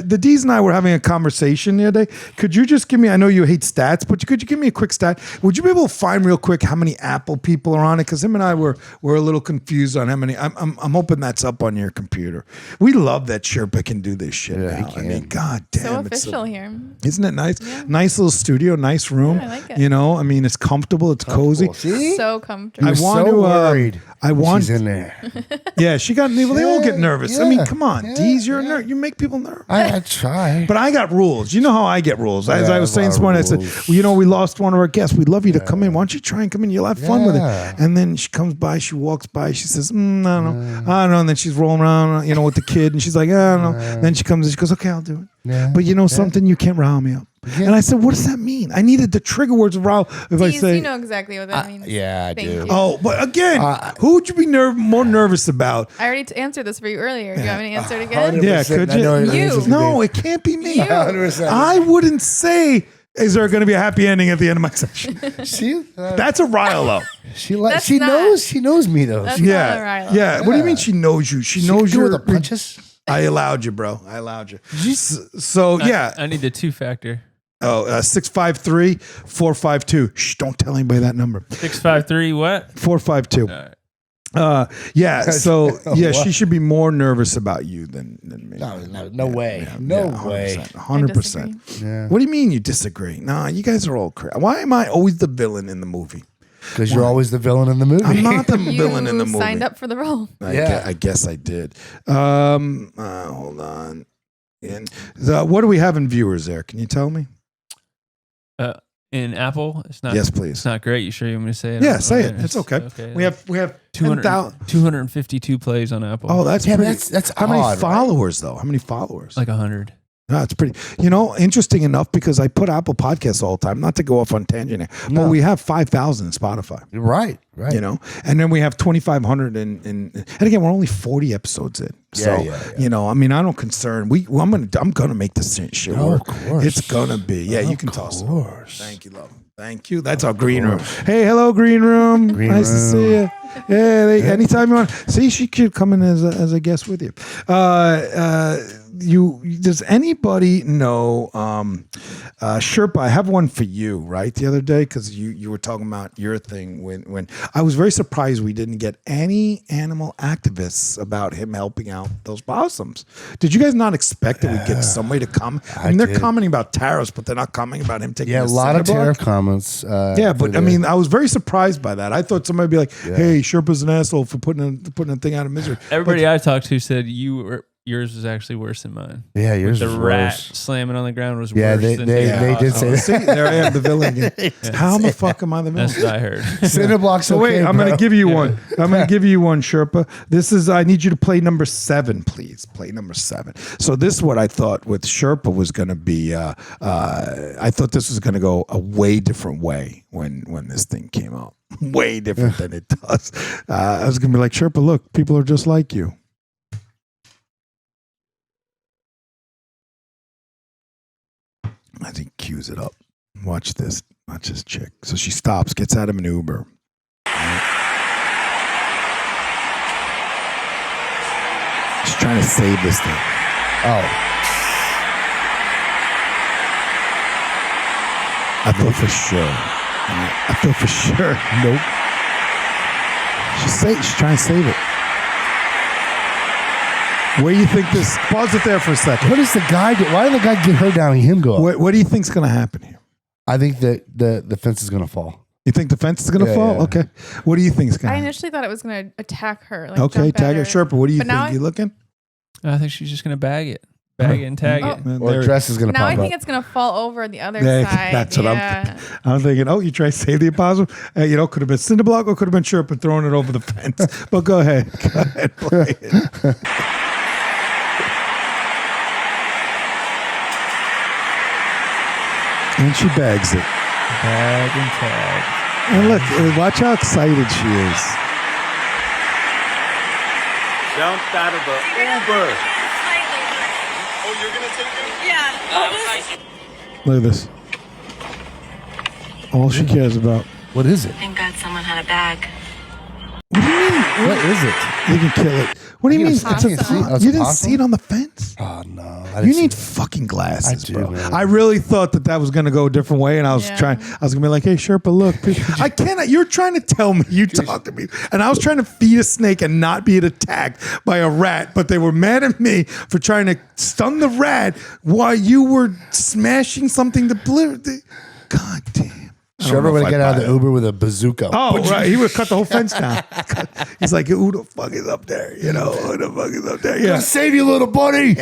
Speaker 2: The Dees and I were having a conversation the other day. Could you just give me, I know you hate stats, but could you give me a quick stat? Would you be able to find real quick how many Apple people are on it? Because him and I were a little confused on how many. I'm hoping that's up on your computer. We love that Sherpa can do this shit now. I mean, god damn.
Speaker 4: So
Speaker 2: it's
Speaker 4: official here.
Speaker 2: Isn't it nice? Yeah. Nice little studio, nice room.
Speaker 4: Yeah, I like it.
Speaker 2: You know, I mean, it's comfortable, it's cozy.
Speaker 3: See?
Speaker 4: So comfortable.
Speaker 2: I want
Speaker 3: so
Speaker 2: to.
Speaker 3: worried.
Speaker 2: I want.
Speaker 3: She's in there.
Speaker 2: Yeah, she got. Well, they all get nervous. I mean,
Speaker 3: Yeah,
Speaker 2: come on,
Speaker 3: yeah,
Speaker 2: Dees, you're a nerd. You make people nervous.
Speaker 3: I try.
Speaker 2: But I got rules. You know how I get rules. As I was saying this
Speaker 3: a lot
Speaker 2: morning, I
Speaker 3: of
Speaker 2: said,
Speaker 3: rules.
Speaker 2: well, you know, we lost one of our guests. We'd love you to come in. Why don't you try and come in? You'll have fun with
Speaker 3: Yeah.
Speaker 2: it. And then she comes by, she walks by, she says, I don't know. I don't know. And then she's rolling around, you know, with the kid. And she's like, I don't know. Then she comes and she goes, okay, I'll do it.
Speaker 3: Yeah.
Speaker 2: But you know something? You can't rile me up.
Speaker 3: Yeah.
Speaker 2: And I said, what does that mean? I needed the trigger words of rile. If I
Speaker 4: Dees,
Speaker 2: say,
Speaker 4: you know exactly what that means.
Speaker 3: yeah, I
Speaker 4: Thank
Speaker 3: do.
Speaker 4: you.
Speaker 2: oh, but again, who would you be more nervous about?
Speaker 4: I already answered this for you earlier. Do you want me to answer it again?
Speaker 2: Yeah, could
Speaker 3: I know
Speaker 2: you?
Speaker 3: it is.
Speaker 2: No, it can't be me.
Speaker 3: 100%.
Speaker 2: I wouldn't say, is there going to be a happy ending at the end of my session?
Speaker 3: She,
Speaker 2: That's a rile up.
Speaker 4: That's
Speaker 3: she
Speaker 4: not-
Speaker 3: knows me though.
Speaker 4: That's
Speaker 3: She,
Speaker 4: not a
Speaker 2: Yeah.
Speaker 4: rile.
Speaker 2: Yeah. What do you mean she knows you? She knows
Speaker 3: you
Speaker 2: you're
Speaker 3: with the punches.
Speaker 2: I allowed you, bro. I allowed you. So yeah.
Speaker 1: I need the 2-factor.
Speaker 2: Oh, 653-452. Shh, don't tell anybody that number.
Speaker 1: 653 what?
Speaker 2: 452.
Speaker 1: All right.
Speaker 2: Yeah. So yeah,
Speaker 3: What?
Speaker 2: she should be more nervous about you than me.
Speaker 3: No way. No way.
Speaker 2: 100%.
Speaker 3: Yeah.
Speaker 2: What do you mean you disagree? Nah, you guys are all crazy. Why am I always the villain in the movie?
Speaker 3: Because you're always the villain in the movie.
Speaker 2: I'm not the
Speaker 4: You
Speaker 2: villain in the movie.
Speaker 4: signed up for the role.
Speaker 2: I guess I did. Hold on. And what do we have in viewers there? Can you tell me?
Speaker 1: In Apple, it's not.
Speaker 2: Yes, please.
Speaker 1: It's not great. You sure you want me to say it?
Speaker 2: Yeah, say it. It's okay. We have 10,000.
Speaker 1: 252 plays on Apple.
Speaker 2: Oh, that's
Speaker 3: Yeah, but
Speaker 2: pretty.
Speaker 3: that's
Speaker 2: How many
Speaker 3: odd, right?
Speaker 2: followers though? How many followers?
Speaker 1: like 100.
Speaker 2: No, it's pretty, interesting enough because I put Apple Podcasts all the time, not to go off on tangent here, but we have 5,000 in Spotify.
Speaker 3: Right.
Speaker 2: And then we have 2,500 and again, we're only 40 episodes in. So, I mean, I don't concern. I'm going to make this shit work.
Speaker 3: Of course.
Speaker 2: It's going to be. Yeah, you can toss it. Thank you, love. Thank you. That's our green room. Hey, hello, green room. Nice to see you. Yeah, anytime you want. See, she could come in as a guest with you. Does anybody know Sherpa? I have one for you, right? The other day, because you were talking about your thing when I was very surprised we didn't get any animal activists about him helping out those possums. Did you guys not expect that we'd get somebody to come? I mean, they're commenting about tariffs, but they're not commenting about him taking.
Speaker 3: A lot of tariff comments.
Speaker 2: But I mean, I was very surprised by that. I thought somebody would be like, "Hey, Sherpa's an asshole for putting a thing out of misery."
Speaker 1: Everybody I talked to said yours was actually worse than mine.
Speaker 3: Yeah, yours was
Speaker 1: the rat
Speaker 3: worse.
Speaker 1: Slamming on the ground was worse.
Speaker 3: They did say that.
Speaker 2: See, there I am, the villain again. How the fuck am I the villain?
Speaker 1: That's what I heard.
Speaker 3: Cinderblock's
Speaker 2: So wait, I'm going to give you one. I'm going to give you one, Sherpa. This is, I need you to play number 7, please. Play number 7. So this is what I thought with Sherpa was going to be, I thought this was going to go a way different way when this thing came out. Way different than it does. I was going to be like, Sherpa, look, people are just like you. I think cues it up. Watch this. Watch this chick. So she stops, gets out of an Uber. She's trying to save this thing.
Speaker 3: Oh.
Speaker 2: I thought for sure. Nope. She's trying to save it. Where do you think this? Pause it there for a second.
Speaker 3: What does the guy do? Why did the guy get her down and him go up?
Speaker 2: What do you think's going to happen here?
Speaker 3: I think that the fence is going to fall.
Speaker 2: You think the fence is going to fall? Yeah. Okay. What do you think is going to happen?
Speaker 4: I initially thought it was going to attack her.
Speaker 2: Okay, tag her. Sherpa, what do you think? You looking?
Speaker 1: I think she's just going to bag it. Bag it and tag it.
Speaker 3: Or the dress is going to pop up.
Speaker 4: Now I think it's going to fall over the other side.
Speaker 2: That's what I'm thinking. I'm thinking, you try to save the opossum. Could have been Cinderblock or could have been Sherpa throwing it over the fence. But go ahead. Go ahead, play it. And she bags it.
Speaker 1: Bag and tag.
Speaker 2: And look, watch how excited she is.
Speaker 9: Jumped out of the Uber. Oh, you're going to take it?
Speaker 2: Yeah. Look at this. All she cares about.
Speaker 3: What is it?
Speaker 10: Thank God someone had a bag.
Speaker 2: What do you mean?
Speaker 3: What is it?
Speaker 2: You can kill it. What do you mean? You didn't see it on the fence?
Speaker 3: Oh, no.
Speaker 2: You need fucking glasses, bro.
Speaker 3: Man.
Speaker 2: I really thought that was going to go a different way, and I was going to be like, hey, Sherpa, look. I cannot. You're trying to tell me. You talk to me. And I was trying to feed a snake and not be attacked by a rat, but they were mad at me for trying to stun the rat while you were smashing something to blue. God damn.
Speaker 3: Sherpa would get out of the Uber with a bazooka.
Speaker 2: Oh, right. He would cut the whole fence down. He's like, who the fuck is up there? Who the fuck is up there?
Speaker 3: Yeah. Save you, little buddy.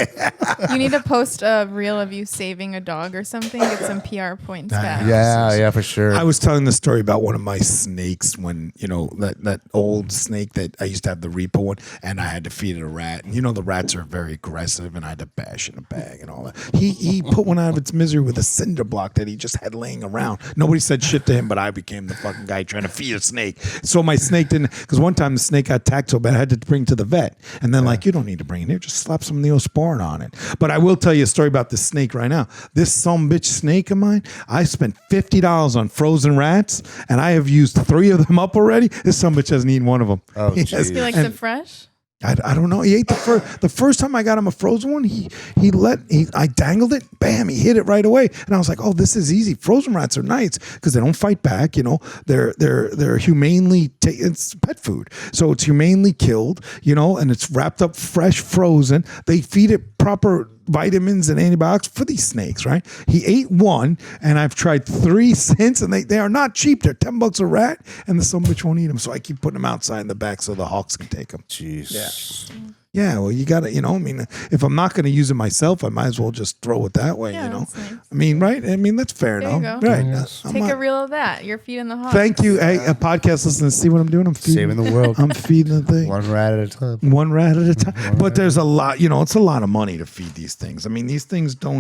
Speaker 4: You need to post a reel of you saving a dog or something. Get some PR points back.
Speaker 3: Yeah, for sure.
Speaker 2: I was telling the story about one of my snakes when, that old snake that I used to have the repo one, and I had to feed it a rat. And the rats are very aggressive, and I had to bash in a bag and all that. He put one out of its misery with a cinder block that he just had laying around. Nobody said shit to him, but I became the fucking guy trying to feed a snake. So my snake didn't, because one time the snake got attacked so bad I had to bring to the vet. And then you don't need to bring it here, just slap some Neosporin on it. But I will tell you a story about this snake right now. This sumbitch snake of mine, I spent $50 on frozen rats, and I have used 3 of them up already. This sumbitch hasn't eaten one of them.
Speaker 3: Oh, geez.
Speaker 4: You like the fresh?
Speaker 2: I don't know. He ate the first time I got him a frozen one. I dangled it. Bam! He hit it right away, and I was like, "Oh, this is easy." Frozen rats are nice because they don't fight back. They're humanely it's pet food, so it's humanely killed. And it's wrapped up fresh, frozen. They feed it proper vitamins and antibiotics for these snakes, right? He ate one, and I've tried 3 since, and they are not cheap. They're $10 a rat, and the son bitch won't eat them. So I keep putting them outside in the back so the hawks can take them.
Speaker 3: Jeez.
Speaker 2: Yeah, well, you got to, I mean, if I'm not going to use it myself, I might as well just throw it that way,
Speaker 4: That's nice.
Speaker 2: I mean, right? I mean, that's fair
Speaker 4: There
Speaker 2: enough.
Speaker 4: you go.
Speaker 2: Right.
Speaker 3: Yes.
Speaker 4: Take a reel of that. Your feet in the hog.
Speaker 2: Thank you. Hey, a podcast listeners, see what I'm doing? I'm feeding
Speaker 3: Saving the world.
Speaker 2: I'm feeding the thing.
Speaker 3: One rat at a time.
Speaker 2: One rat at a time. But there's a lot, it's a lot of money to feed these things. I mean, these things they're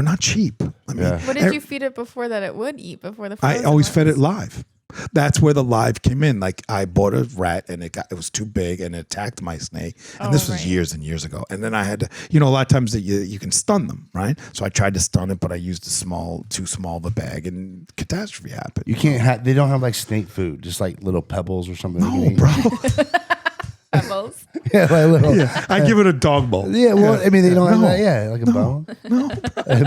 Speaker 2: not cheap. I mean,
Speaker 4: What did you feed it before that it would eat before the
Speaker 2: I
Speaker 4: frozen
Speaker 2: always
Speaker 4: ones?
Speaker 2: fed it live. That's where the live came in. Like I bought a rat and it was too big and it attacked my snake. And this was years and years ago. And then I had to, a lot of times that you can stun them, right? So I tried to stun it, but I used too small of a bag and catastrophe happened.
Speaker 3: You can't they don't have like snake food, just like little pebbles or something.
Speaker 2: No, bro.
Speaker 4: Pebbles.
Speaker 3: Yeah, like little.
Speaker 2: Yeah, I give it a dog bowl.
Speaker 3: Yeah, well, I mean, they don't have that. Yeah, like a bone.
Speaker 2: No,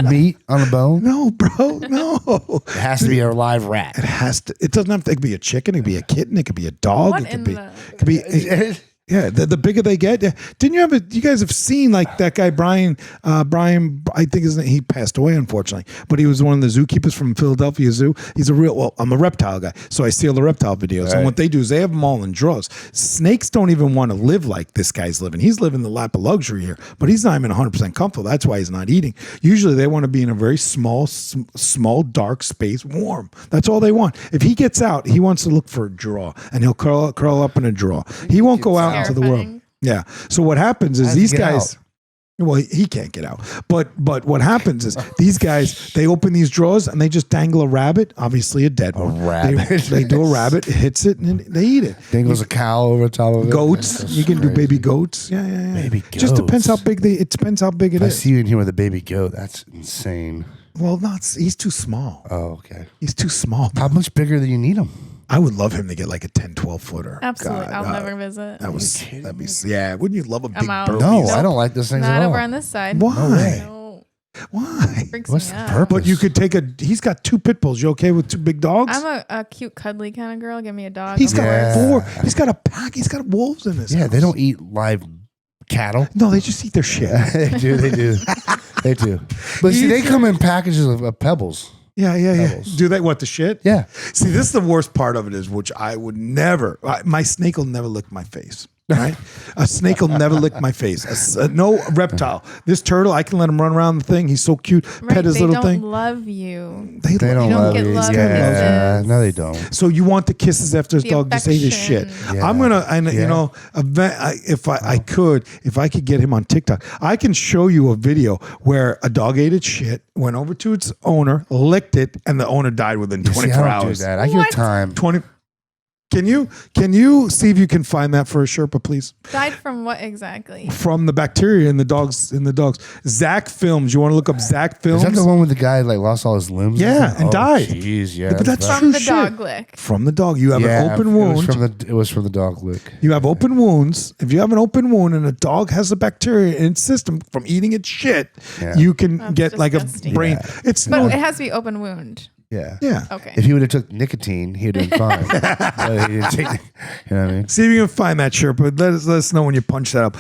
Speaker 3: Meat on a bone.
Speaker 2: no, bro, no.
Speaker 3: It has to be a live rat.
Speaker 2: It has to. It doesn't have to. It could be a chicken. It could be a kitten. It could be a dog.
Speaker 4: What
Speaker 2: it could
Speaker 4: in
Speaker 2: be.
Speaker 4: the-
Speaker 2: It could be. Yeah, the bigger they get. Yeah. Didn't you you guys have seen like that guy Brian? Brian, I think he passed away unfortunately, but he was one of the zookeepers from Philadelphia Zoo. He's I'm a reptile guy, so I see all the reptile videos. And what they do is they have them all in drawers. Snakes don't even want to live like this guy's living. He's living the lap of luxury here, but he's not even 100% comfortable. That's why he's not eating. Usually they want to be in a very small, dark space, warm. That's all they want. If he gets out, he wants to look for a drawer, and he'll curl up in a drawer. He won't go out into the world.
Speaker 4: Terrifying.
Speaker 2: Yeah. So what happens is
Speaker 3: How's he
Speaker 2: these
Speaker 3: get
Speaker 2: guys.
Speaker 3: out?
Speaker 2: Well, he can't get out. But what happens is these guys, they open these drawers and they just dangle a rabbit, obviously a dead one.
Speaker 3: rabbit.
Speaker 2: They do a rabbit, it hits it, and they eat it.
Speaker 3: Dangles a cow over top of it.
Speaker 2: Goats,
Speaker 3: That's
Speaker 2: you can do
Speaker 3: crazy.
Speaker 2: baby goats. Yeah.
Speaker 3: Baby
Speaker 2: It just depends how
Speaker 3: goats.
Speaker 2: big it depends how big it
Speaker 3: I
Speaker 2: is.
Speaker 3: see you in here with a baby goat. That's insane.
Speaker 2: Well, he's too small.
Speaker 3: Oh, okay.
Speaker 2: He's too small.
Speaker 3: How much bigger do you need him?
Speaker 2: I would love him to get like a 10, 12 footer.
Speaker 4: Absolutely.
Speaker 2: God,
Speaker 4: I'll never visit.
Speaker 2: That'd be wouldn't you love a big
Speaker 4: I'm out.
Speaker 2: burly?
Speaker 3: No,
Speaker 4: Nope.
Speaker 3: I don't like this thing at
Speaker 4: Not
Speaker 3: all.
Speaker 4: over on this side.
Speaker 2: Why?
Speaker 4: No.
Speaker 2: Why?
Speaker 4: Freaks
Speaker 3: What's
Speaker 4: me
Speaker 3: the
Speaker 4: out.
Speaker 3: purpose?
Speaker 2: But you could he's got 2 pit bulls. You okay with 2 big dogs?
Speaker 4: I'm a cute, cuddly kind of girl. Give me a dog.
Speaker 2: He's
Speaker 4: of
Speaker 2: got
Speaker 4: course.
Speaker 2: 4. He's got a pack. He's got wolves in his
Speaker 3: Yeah,
Speaker 2: house.
Speaker 3: they don't eat live cattle.
Speaker 2: No, they just eat their shit.
Speaker 3: They do. They do. But see, they come in packages of pebbles.
Speaker 2: Yeah.
Speaker 3: Pebbles.
Speaker 2: Do they what the shit?
Speaker 3: Yeah.
Speaker 2: See, this is the worst part of it is, which I would never. My snake will never lick my face. Right? A snake will never lick my face. No reptile. This turtle, I can let him run around the thing. He's so cute.
Speaker 4: Right,
Speaker 2: Pet his
Speaker 4: they
Speaker 2: little
Speaker 4: don't
Speaker 2: thing.
Speaker 4: love you.
Speaker 3: They don't
Speaker 4: don't
Speaker 3: love
Speaker 4: get
Speaker 3: you.
Speaker 4: love
Speaker 3: Yeah.
Speaker 4: kisses.
Speaker 3: No, they don't.
Speaker 2: So you want the kisses after his
Speaker 4: The
Speaker 2: dog just ate his shit.
Speaker 4: affection.
Speaker 3: Yeah.
Speaker 2: I'm gonna,
Speaker 3: Yeah.
Speaker 2: if I could get him on TikTok, I can show you a video where a dog ate its shit, went over to its owner, licked it, and the owner died within
Speaker 3: See,
Speaker 2: 24
Speaker 3: I don't
Speaker 2: hours.
Speaker 3: do that. I give
Speaker 4: What?
Speaker 3: it time.
Speaker 2: 20. Can you see if you can find that for a Sherpa, please?
Speaker 4: Died from what exactly?
Speaker 2: From the bacteria in the dogs. Zach Films. You want to look up Zach Films?
Speaker 3: Is that the one with the guy like lost all his limbs?
Speaker 2: Yeah, and died.
Speaker 3: Jeez, yeah.
Speaker 2: But that's
Speaker 3: bad.
Speaker 2: true
Speaker 4: From the
Speaker 2: shit.
Speaker 4: dog lick.
Speaker 2: From the dog. You have an open
Speaker 3: It
Speaker 2: wound.
Speaker 3: was from the dog lick.
Speaker 2: You have open wounds. If you have an open wound and a dog has a bacteria in its system from eating its shit,
Speaker 3: Yeah.
Speaker 2: you can
Speaker 4: That's
Speaker 2: get like
Speaker 4: disgusting.
Speaker 2: a brain.
Speaker 3: Yeah.
Speaker 2: It's
Speaker 4: But
Speaker 2: no.
Speaker 4: it has to be open wound.
Speaker 3: Yeah.
Speaker 2: Yeah.
Speaker 4: Okay.
Speaker 3: If he would have took nicotine, he'd have been fine. But he didn't take, you know what I mean?
Speaker 2: See if you can find that Sherpa. Let us know when you punch that up.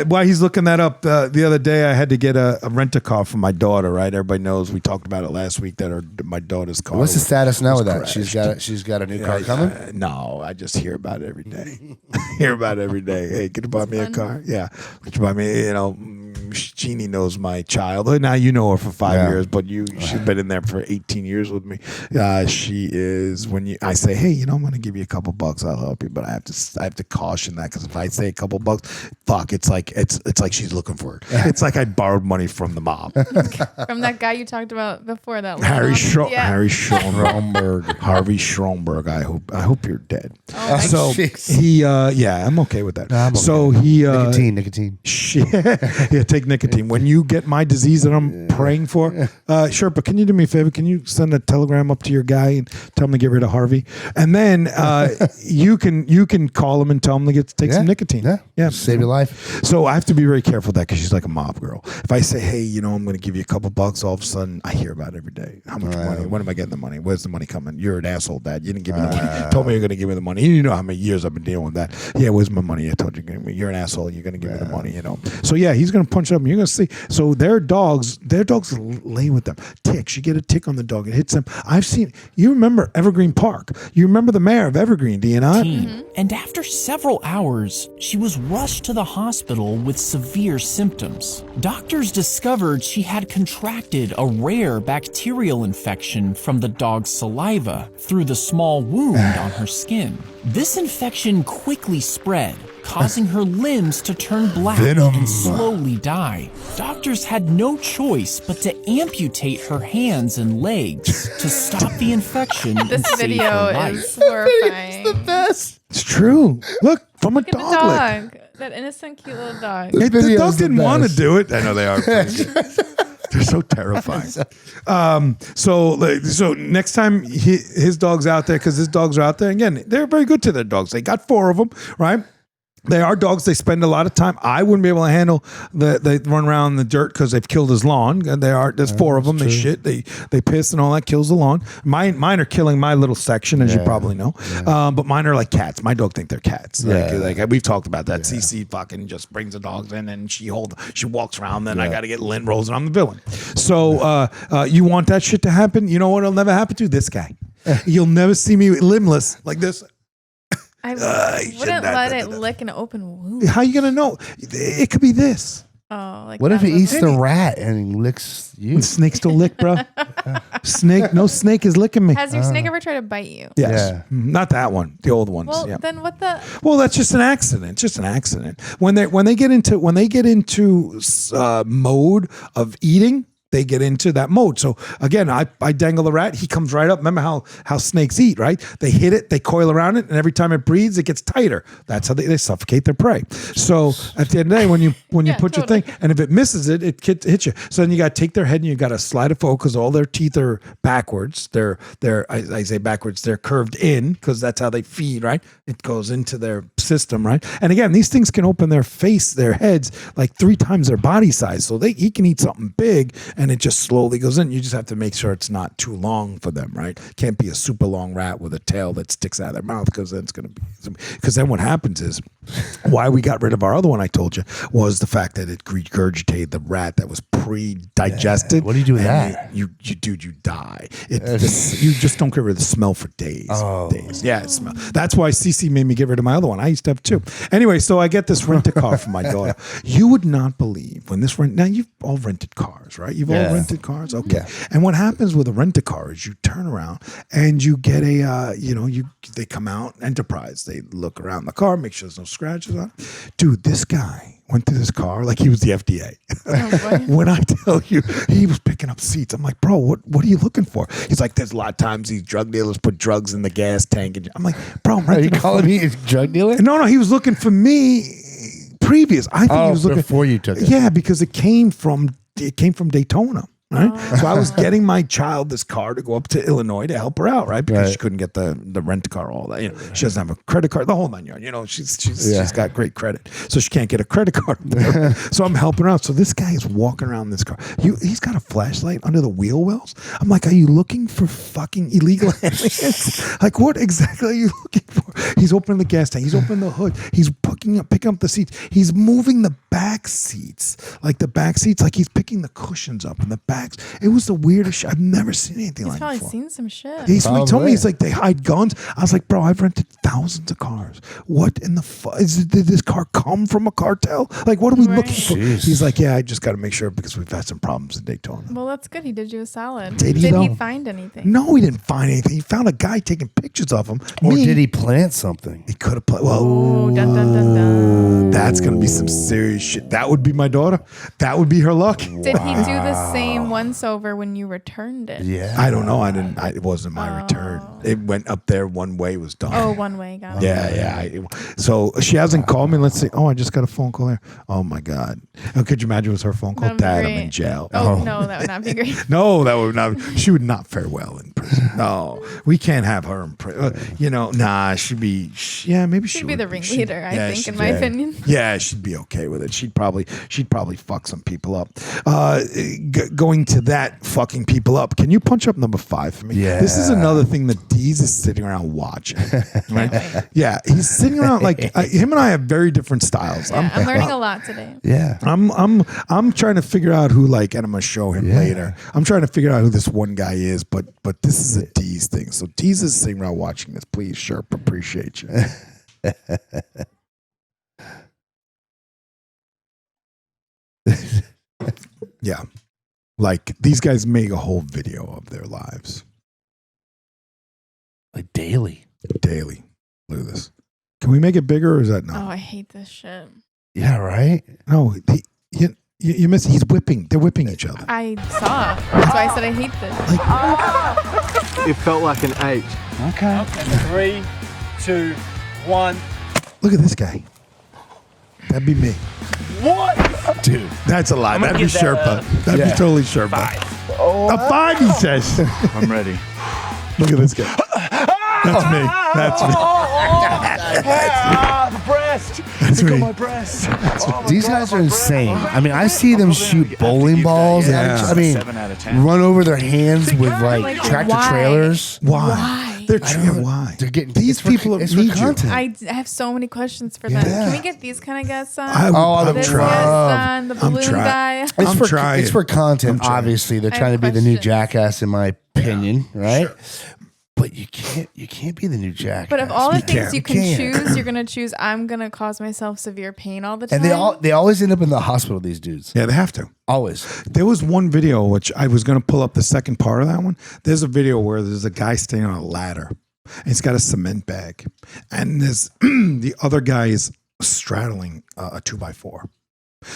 Speaker 2: While he's looking that up, the other day I had to get a rent-a-car for my daughter. Right, everybody knows we talked about it last week that my daughter's car.
Speaker 3: What's the status now
Speaker 2: was
Speaker 3: with that?
Speaker 2: crashed.
Speaker 3: She's got a new car coming.
Speaker 2: No, I just hear about it every day. Hear about it every day. Hey, could you buy me a car? Yeah, could you buy me? Jeannie knows my child. Now you know her for 5 years, but she's been in there for 18 years with me. She is I say, hey, I'm going to give you a couple bucks. I'll help you, but I have to caution that because if I say a couple bucks, fuck, it's like she's looking for it. It's like I borrowed money from the mob.
Speaker 4: From that guy you talked about before that.
Speaker 2: Harvey
Speaker 3: Schomburg.
Speaker 2: I hope you're dead.
Speaker 4: Oh, my
Speaker 2: So
Speaker 3: jeez.
Speaker 2: I'm okay with that.
Speaker 3: No, I'm okay.
Speaker 2: So he
Speaker 3: Nicotine.
Speaker 2: Shit. Yeah, take nicotine. When you get my disease that I'm praying for, Sherpa, can you do me a favor? Can you send a telegram up to your guy and tell him to get rid of Harvey? And then you can call him and tell him to take some nicotine.
Speaker 3: Yeah. Save your life.
Speaker 2: So I have to be very careful with that because she's like a mob girl. If I say, hey, I'm going to give you a couple bucks, all of a sudden I hear about it every day. How much money? When am I getting the money? Where's the money coming? You're an asshole, Dad. You didn't give me the money. Told me you're going to give me the money. You know how many years I've been dealing with that. Yeah, where's my money? I told you. You're an asshole. You're going to give me the money, So yeah, he's going to punch bunch of them. You're gonna see. So their dogs lay with them. Ticks. You get a tick on the dog, it hits them. I've seen. You remember Evergreen Park? You remember the mayor of Evergreen? Do you not?
Speaker 10: And after several hours, she was rushed to the hospital with severe symptoms. Doctors discovered she had contracted a rare bacterial infection from the dog's saliva through the small wound on her skin. This infection quickly spread, causing her limbs to turn black and slowly die. Doctors had no choice but to amputate her hands and legs to stop the infection and save her life.
Speaker 4: This video is horrifying.
Speaker 2: It's the best. It's true. Look, from a dog.
Speaker 4: That innocent, cute little dog.
Speaker 2: The dog didn't want to do it. I know they are. They're so terrifying. So next time his dog's out there, because his dogs are out there, again, they're very good to their dogs. They got 4 of them, right? They are dogs. They spend a lot of time. I wouldn't be able to handle they run around in the dirt because they've killed his lawn. There's 4 of them. They shit. They piss and all that kills the lawn. Mine are killing my little section, as you probably know. But mine are like cats. My dog think they're cats. Like we've talked about that. CC fucking just brings the dogs in and she walks around. Then I got to get lint rolls and I'm the villain. So you want that shit to happen? You know what will never happen to this guy? You'll never see me limbless like this.
Speaker 4: I wouldn't let it lick an open wound.
Speaker 2: How you gonna know? It could be this.
Speaker 4: Oh, like
Speaker 3: what if he eats the rat and he licks you?
Speaker 2: Snakes still lick, bro. No snake is licking me.
Speaker 4: Has your snake ever tried to bite you?
Speaker 2: Yes. Yeah. Not that one. The old ones.
Speaker 4: Well, then what the?
Speaker 2: Well, that's just an accident. Just an accident. When they get into mode of eating. They get into that mode. So again, I dangle the rat. He comes right up. Remember how snakes eat, right? They hit it, they coil around it, and every time it breathes, it gets tighter. That's how they suffocate their prey. So at the end of the day, when you put your thing, and if it misses it, it hits you. So then you got to take their head and you got to slide it forward because all their teeth are backwards. I say backwards. They're curved in because that's how they feed, right? It goes into their system, right? And again, these things can open their heads like 3 times their body size. So he can eat something big. And it just slowly goes in. You just have to make sure it's not too long for them, right? Can't be a super long rat with a tail that sticks out of their mouth because then it's going to be. Because then what happens is, why we got rid of our other one, I told you, was the fact that it regurgitated the rat that was pre-digested.
Speaker 3: Yeah. What do you do with that?
Speaker 2: You die. You just don't get rid of the smell for days. Days. Yeah, it smells. That's why CC made me get rid of my other one. I used to have 2. Anyway, so I get this rent-a-car for my daughter. You would not believe when this now you've all rented cars, right? You've all rented cars, okay. Yeah. And what happens with a rent-a-car is you turn around and you get they come out, Enterprise. They look around the car, make sure there's no scratches on it. Dude, this guy went through this car like he was the FDA. When I tell you, he was picking up seats. I'm like, bro, what are you looking for? He's like, there's a lot of times these drug dealers put drugs in the gas tank. And I'm like, bro,
Speaker 3: are you calling me a drug dealer?
Speaker 2: No, he was looking for me previous. I think he was looking
Speaker 3: before you took it.
Speaker 2: Yeah, because it came from Daytona. Right. So I was getting my child this car to go up to Illinois to help her out, right? Because she couldn't get the rent car, all that. She doesn't have a credit card, the whole 9 yards. She's got great credit, so she can't get a credit card. So I'm helping her out. So this guy is walking around this car. He's got a flashlight under the wheel wells. I'm like, are you looking for fucking illegal aliens? Like, what exactly are you looking for? He's opening the gas tank. He's opening the hood. He's picking up the seats. He's moving the back seats, like he's picking the cushions up in the back. It was the weirdest shit. I've never seen anything like that.
Speaker 4: He's probably seen some shit.
Speaker 2: He told me, he's like, they hide guns. I was like, bro, I've rented thousands of cars. What in the fuck? Did this car come from a cartel? Like, what are we looking for? He's like, yeah, I just got to make sure because we've had some problems in Daytona.
Speaker 4: Well, that's good. He did you a solid.
Speaker 2: Did
Speaker 4: he find anything?
Speaker 2: No, he didn't find anything. He found a guy taking pictures of him.
Speaker 3: Or did he plant something?
Speaker 2: He could have planted. Well,
Speaker 4: dun, dun, dun, dun.
Speaker 2: That's going to be some serious shit. That would be my daughter. That would be her luck.
Speaker 4: Did he do the same once over when you returned it?
Speaker 2: Yeah. I don't know. It wasn't my return. It went up there one way, was done.
Speaker 4: Oh, one way. Got it.
Speaker 2: Yeah. So she hasn't called me. Let's see. Oh, I just got a phone call here. Oh my God. Could you imagine it was her phone call? Dad, I'm in jail.
Speaker 4: Oh, no, that would not be great.
Speaker 2: No, that would not. She would not fare well in prison. No, we can't have her in prison. Nah, she'd be. Yeah, maybe she'd
Speaker 4: be the ringleader. I think. think, in my opinion.
Speaker 2: Yeah, she'd be okay with it. She'd probably fuck some people up. Going to that fucking people up. Can you punch up number 5 for me?
Speaker 3: Yeah.
Speaker 2: This is another thing that Dees is sitting around watching. Right? Yeah, he's sitting around like him and I have very different styles.
Speaker 4: Yeah, I'm learning a lot today.
Speaker 3: Yeah.
Speaker 2: I'm trying to figure out who, like, and I'm gonna show him later. I'm trying to figure out who this one guy is, but this is a Dees thing. So Dees is sitting around watching this. Please, Sherp, appreciate you. Yeah. Like, these guys make a whole video of their lives.
Speaker 3: Like daily.
Speaker 2: Look at this. Can we make it bigger, or is that not?
Speaker 4: Oh, I hate this shit.
Speaker 3: Yeah, right?
Speaker 2: No, you miss. He's whipping. They're whipping each other.
Speaker 4: I saw. That's why I said I hate this.
Speaker 9: It felt like an 8.
Speaker 3: Okay.
Speaker 9: 3, 2, 1.
Speaker 2: Look at this guy. That'd be me.
Speaker 9: What?
Speaker 3: Dude.
Speaker 2: That's a lie. That'd be Sherpa. That'd be totally Sherpa. 5. A 5, he says.
Speaker 9: I'm ready.
Speaker 2: Look at this guy. That's me. That's me.
Speaker 9: The breast.
Speaker 2: That's me.
Speaker 9: My breast.
Speaker 3: These guys are insane. I mean, I see them shoot bowling balls.
Speaker 2: Yeah.
Speaker 3: And, I mean, run over their hands with like tractor trailers.
Speaker 2: Why? Why?
Speaker 3: They're getting
Speaker 2: these people
Speaker 3: need
Speaker 2: you.
Speaker 3: content.
Speaker 4: I have so many questions for them. Can we get these kind of guests on?
Speaker 2: I'm
Speaker 4: This
Speaker 2: trying.
Speaker 4: guest on, the balloon guy.
Speaker 2: I'm trying.
Speaker 3: It's for content. Obviously, they're trying to be the new Jackass, in my opinion, right? Sure. But you can't be the new Jackass.
Speaker 4: But of all the things you can choose, you're gonna choose. I'm gonna cause myself severe pain all the time.
Speaker 3: And they always end up in the hospital. These dudes.
Speaker 2: Yeah, they have to.
Speaker 3: Always.
Speaker 2: There was one video which I was gonna pull up the second part of that one. There's a video where there's a guy standing on a ladder. And he's got a cement bag, and there's the other guy is straddling a 2x4.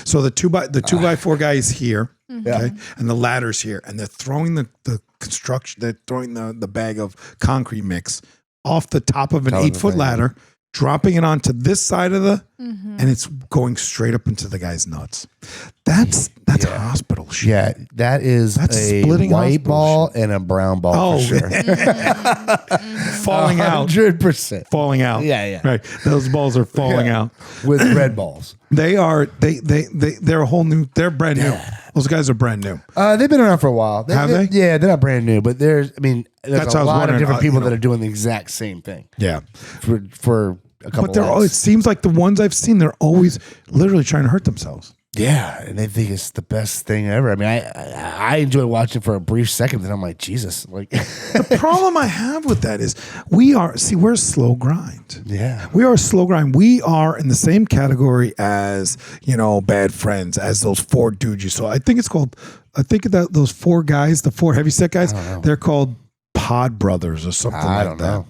Speaker 2: So the 2x4 guy is here, okay, and the ladder's here, and they're throwing the construction. They're throwing the bag of concrete mix off the top of an 8-foot ladder, dropping it onto this side of the, and it's going straight up into the guy's nuts. That's hospital shit.
Speaker 3: Yeah, that's a white ball and a brown ball for sure.
Speaker 2: Falling out.
Speaker 3: 100%.
Speaker 2: Falling out.
Speaker 3: Yeah.
Speaker 2: Right. Those balls are falling out.
Speaker 3: With red balls.
Speaker 2: They're a whole new, they're brand new. Those guys are brand new.
Speaker 3: They've been around for a while.
Speaker 2: Have they?
Speaker 3: Yeah, they're not brand new, but there's
Speaker 2: That's
Speaker 3: a lot of different people that are doing the exact same thing.
Speaker 2: Yeah.
Speaker 3: For a couple
Speaker 2: But it seems like the ones I've seen, they're always literally trying to hurt themselves.
Speaker 3: Yeah, and they think it's the best thing ever. I mean, I enjoy watching for a brief second, then I'm like, Jesus. Like
Speaker 2: the problem I have with that is we're a slow grind.
Speaker 3: Yeah.
Speaker 2: We are a slow grind. We are in the same category as, Bad Friends, as those 4 dudes you saw. I think that those 4 guys, the 4 heavyset guys, they're called Pod Brothers or something like that.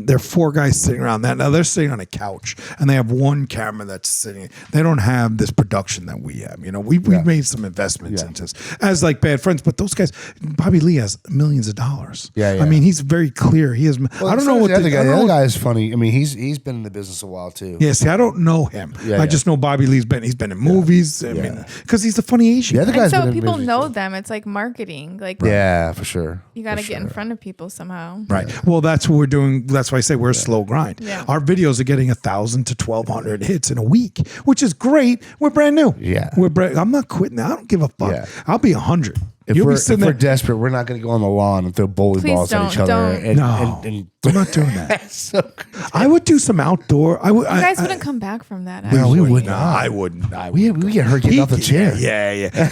Speaker 2: There are 4 guys sitting around that. Now they're sitting on a couch and they have one camera that's sitting. They don't have this production that we have. We've made some investments into this as like Bad Friends, but those guys, Bobby Lee has millions of dollars. Yeah. I mean, he's very clear. He has. I don't know what
Speaker 3: the other guy. The other guy is funny. I mean, he's been in the business a while too.
Speaker 2: Yeah. See, I don't know him. I just know Bobby Lee's been. He's been in movies. I mean, because he's a funny Asian.
Speaker 3: The other guy's
Speaker 4: so people know them. It's like marketing. Like
Speaker 3: for sure.
Speaker 4: You got to get in front of people somehow.
Speaker 2: Right. Well, that's what we're doing. That's why I say we're a slow grind. Yeah. Our videos are getting 1,000 to 1,200 hits in a week, which is great. We're brand new.
Speaker 3: Yeah.
Speaker 2: I'm not quitting. I don't give a fuck. Yeah. I'll be 100.
Speaker 3: If we're desperate, we're not going to go on the lawn and throw bowling balls at each other.
Speaker 2: I'm not doing that. So I would do some outdoor.
Speaker 4: You guys wouldn't come back from that.
Speaker 2: No, we would not. I wouldn't.
Speaker 3: We get hurt getting off the chair.
Speaker 2: Yeah.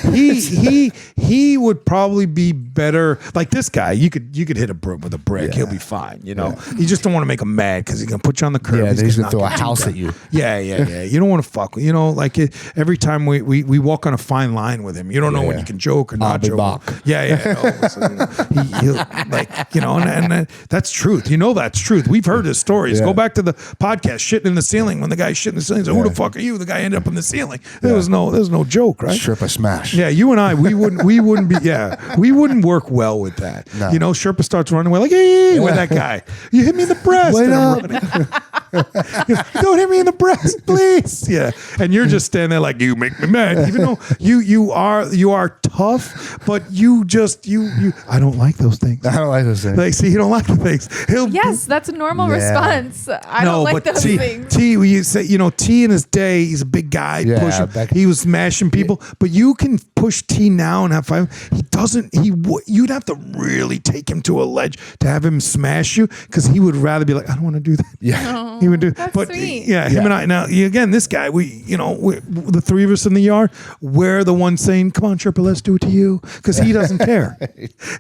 Speaker 2: He would probably be better. Like this guy, you could hit a broom with a brick. He'll be fine. You just don't want to make him mad because he's gonna put you on the curb.
Speaker 3: Yeah, he's gonna throw a house at you.
Speaker 2: Yeah. You don't want to fuck with. Like every time we walk on a fine line with him. You don't know when you can joke or not joke. Yeah. He'll and that's truth. That's truth. We've heard his stories. Go back to the podcast, shitting in the ceiling. When the guy shitting in the ceiling, who the fuck are you? The guy ended up in the ceiling. There was no joke, right?
Speaker 3: Sherpa smash.
Speaker 2: Yeah, you and I, we wouldn't be. Yeah, we wouldn't work well with that. No. Sherpa starts running away like, hey, with that guy. You hit me in the breast.
Speaker 3: Wait up.
Speaker 2: Don't hit me in the breast, please. Yeah, and you're just standing there like, you make me mad, even though you are tough, but you I don't like those things.
Speaker 3: I don't like those things.
Speaker 2: Like, see, you don't like the things.
Speaker 4: Yes, that's a normal response. I don't like those things.
Speaker 2: T, you say, T in his day, he's a big guy. He was smashing people, but you can push T now and have fun. He doesn't. You'd have to really take him to a ledge to have him smash you, because he would rather be like, I don't want to do that.
Speaker 3: Yeah,
Speaker 2: he would do.
Speaker 4: That's
Speaker 2: but
Speaker 4: sweet.
Speaker 2: Him and I. Now again, this guy, we the three of us in the yard, we're the ones saying, "Come on, Sherpa, let's do it to you," because he doesn't care.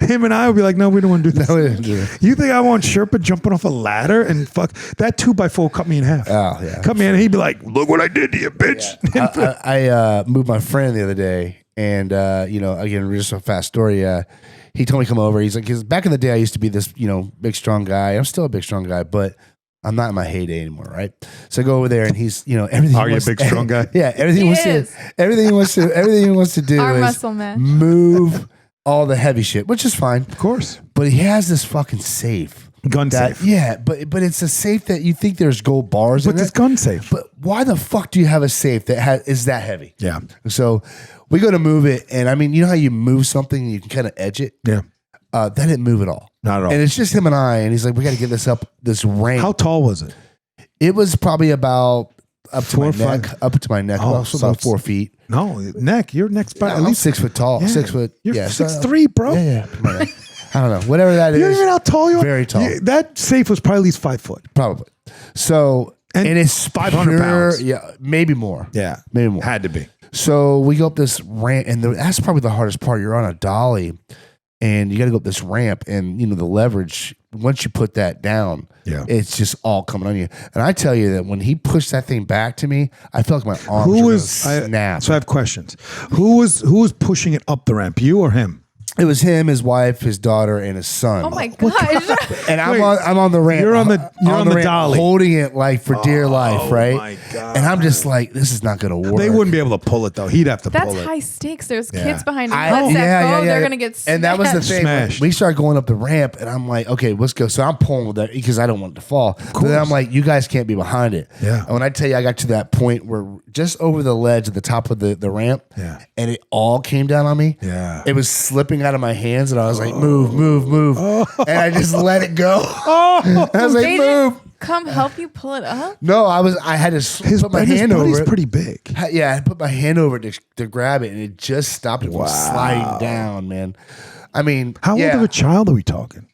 Speaker 2: Him and I would be like, "No, we don't want to do this."
Speaker 3: No, we didn't do it.
Speaker 2: You think I want Sherpa jumping off a ladder and fuck that 2x4 cut me in half?
Speaker 3: Oh yeah,
Speaker 2: cut me in. He'd be like, "Look what I did to you, bitch."
Speaker 3: Yeah. I moved my friend the other day, and again, just a fast story. He told me to come over. He's like, because back in the day, I used to be this, big strong guy. I'm still a big strong guy, but I'm not in my heyday anymore, right? So I go over there, and he's, everything.
Speaker 2: Are you a big strong guy?
Speaker 3: Yeah, everything he wants to do
Speaker 4: Our
Speaker 3: is
Speaker 4: muscle match.
Speaker 3: move all the heavy shit, which is fine,
Speaker 2: Of course.
Speaker 3: but he has this fucking safe.
Speaker 2: Gun safe.
Speaker 3: Yeah, but it's a safe that you think there's gold bars in
Speaker 2: But
Speaker 3: it.
Speaker 2: it's gun safe.
Speaker 3: But why the fuck do you have a safe that is that heavy?
Speaker 2: Yeah.
Speaker 3: So we go to move it, and I mean, you know how you move something and you can kind of edge it?
Speaker 2: Yeah.
Speaker 3: That didn't move at all.
Speaker 2: Not at all.
Speaker 3: And it's just him and I, and he's like, we got to get this up this ramp.
Speaker 2: How tall was it?
Speaker 3: It was probably about up to
Speaker 2: 4
Speaker 3: my
Speaker 2: or 5?
Speaker 3: neck. Up to my neck.
Speaker 2: Oh,
Speaker 3: So
Speaker 2: so
Speaker 3: about
Speaker 2: it's-
Speaker 3: 4 feet.
Speaker 2: No, neck. Your neck's about
Speaker 3: Yeah,
Speaker 2: at
Speaker 3: I'm
Speaker 2: least
Speaker 3: 6 foot tall.
Speaker 2: Yeah.
Speaker 3: 6 foot.
Speaker 2: You're
Speaker 3: yeah,
Speaker 2: 6'3", bro.
Speaker 3: Yeah. My neck. I don't know. Whatever that
Speaker 2: You
Speaker 3: is.
Speaker 2: know how tall you are?
Speaker 3: Very tall.
Speaker 2: That safe was probably at least 5 foot.
Speaker 3: Probably. So,
Speaker 2: And
Speaker 3: it's
Speaker 2: 500
Speaker 3: pure-
Speaker 2: pounds.
Speaker 3: Yeah, maybe more.
Speaker 2: Yeah.
Speaker 3: Maybe more.
Speaker 2: Had to be.
Speaker 3: So we go up this ramp, and that's probably the hardest part. You're on a dolly, and you got to go up this ramp, and the leverage. Once you put that down, it's just all coming on you. And I tell you that when he pushed that thing back to me, I felt like my arms were snap.
Speaker 2: So I have questions. Who was pushing it up the ramp? You or him?
Speaker 3: It was him, his wife, his daughter, and his son.
Speaker 4: Oh my gosh.
Speaker 3: And I'm on the ramp.
Speaker 2: You're on the
Speaker 3: ramp,
Speaker 2: dolly,
Speaker 3: holding it like for dear life, right?
Speaker 2: Oh my God.
Speaker 3: And I'm just like, this is not going to work.
Speaker 2: They wouldn't be able to pull it though. He'd have to
Speaker 4: That's
Speaker 2: pull it.
Speaker 4: high stakes. There's
Speaker 2: Yeah.
Speaker 4: kids behind him. They're going to get smashed.
Speaker 3: And that was the thing.
Speaker 2: Smashed.
Speaker 3: We started going up the ramp, and I'm like, okay, let's go. So I'm pulling with that because I don't want it to fall. But then I'm like, you guys can't be behind it.
Speaker 2: Yeah.
Speaker 3: And when I tell you, I got to that point where just over the ledge at the top of the ramp, and it all came down on me.
Speaker 2: Yeah.
Speaker 3: It was slipping out of my hands, and I was like, move. And I just let it go. And I was like,
Speaker 4: They
Speaker 3: move.
Speaker 4: didn't come help you pull it up?
Speaker 3: No, I had to put my hand over it.
Speaker 2: His body's pretty big.
Speaker 3: Yeah, I put my hand over it to grab it, and it just stopped it from sliding down, man. I mean,
Speaker 2: How old of a child are we talking?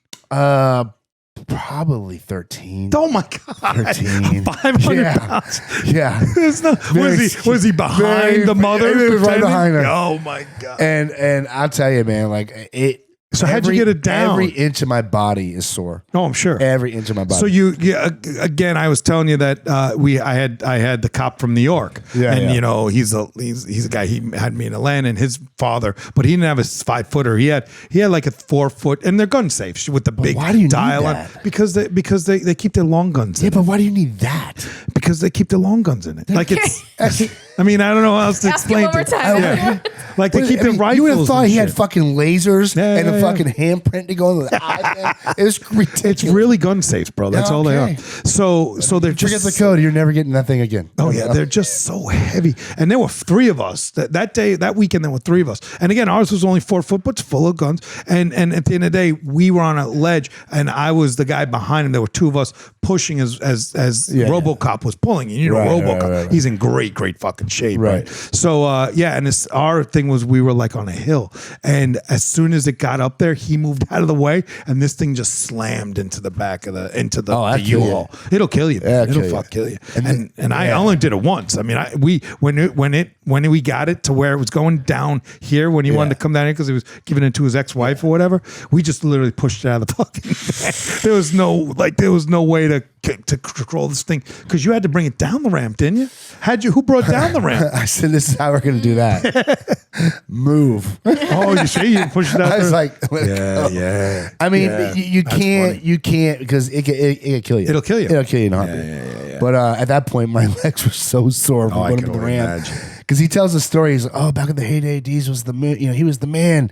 Speaker 3: Probably 13.
Speaker 2: Oh my God.
Speaker 3: 13.
Speaker 2: 500 pounds.
Speaker 3: Yeah.
Speaker 2: There's no, was he behind the mother?
Speaker 3: He was right
Speaker 2: pretending?
Speaker 3: behind her.
Speaker 2: Oh my God.
Speaker 3: And I'll tell you, man, like it.
Speaker 2: So how'd you get it down?
Speaker 3: Every inch of my body is sore.
Speaker 2: Oh, I'm sure.
Speaker 3: Every inch of my body.
Speaker 2: So again, I was telling you that I had the cop from New York, and he's a guy. He had me in Atlanta, and his father, but he didn't have a 5-footer. He had like a 4-foot, and they're gun safe with the big
Speaker 3: why do you
Speaker 2: dial
Speaker 3: need
Speaker 2: on
Speaker 3: that?
Speaker 2: because they keep their long guns.
Speaker 3: Yeah,
Speaker 2: in
Speaker 3: but
Speaker 2: it.
Speaker 3: why do you need that?
Speaker 2: Because they keep their long guns in it. Like it's. I mean, I don't know how else to
Speaker 4: Ask him
Speaker 2: explain
Speaker 4: one more
Speaker 2: it.
Speaker 4: time.
Speaker 2: Yeah. Like they keep
Speaker 3: I
Speaker 2: their
Speaker 3: mean,
Speaker 2: rifles.
Speaker 3: you would have thought
Speaker 2: and
Speaker 3: he had
Speaker 2: shit.
Speaker 3: fucking lasers and a
Speaker 2: yeah.
Speaker 3: fucking handprint to go in the eye. It was ridiculous.
Speaker 2: It's really gun safe, bro. That's all they are.
Speaker 3: Okay.
Speaker 2: So they're
Speaker 3: Forget
Speaker 2: just
Speaker 3: the code. You're never getting that thing again.
Speaker 2: Oh yeah, they're just so heavy. And there were 3 of us that day, that weekend. There were 3 of us. And again, ours was only 4 foot, but it's full of guns. And at the end of the day, we were on a ledge, and I was the guy behind him. There were 2 of us pushing as RoboCop was pulling. And RoboCop,
Speaker 3: right.
Speaker 2: he's in great fucking shape.
Speaker 3: Right.
Speaker 2: So and our thing was we were like on a hill, and as soon as it got up there, he moved out of the way, and this thing just slammed into the back of the
Speaker 3: that'd kill
Speaker 2: U-Haul. It'll kill you.
Speaker 3: Yeah,
Speaker 2: It'll kill you. And I only did it once. I mean, when we got it to where it was going down here, when he wanted to come down here because he was giving it to his ex-wife or whatever, we just literally pushed it out of the fucking. There was no way to control this thing because you had to bring it down the ramp, didn't you? Who brought down the ramp?
Speaker 3: I said, this is how we're going to do that. Move.
Speaker 2: Oh, you see, you pushed it out.
Speaker 3: I was
Speaker 2: there?
Speaker 3: like,
Speaker 2: yeah.
Speaker 3: I mean,
Speaker 2: Yeah.
Speaker 3: you
Speaker 2: That's
Speaker 3: can't
Speaker 2: funny.
Speaker 3: because it can kill you.
Speaker 2: It'll kill you.
Speaker 3: It'll kill you in a heartbeat.
Speaker 2: Yeah.
Speaker 3: But at that point, my legs were so sore from
Speaker 2: I
Speaker 3: going
Speaker 2: can
Speaker 3: up the
Speaker 2: only
Speaker 3: ramp.
Speaker 2: imagine.
Speaker 3: Because he tells the story. He's like, oh, back in the heyday, Dees was the man. He was the man.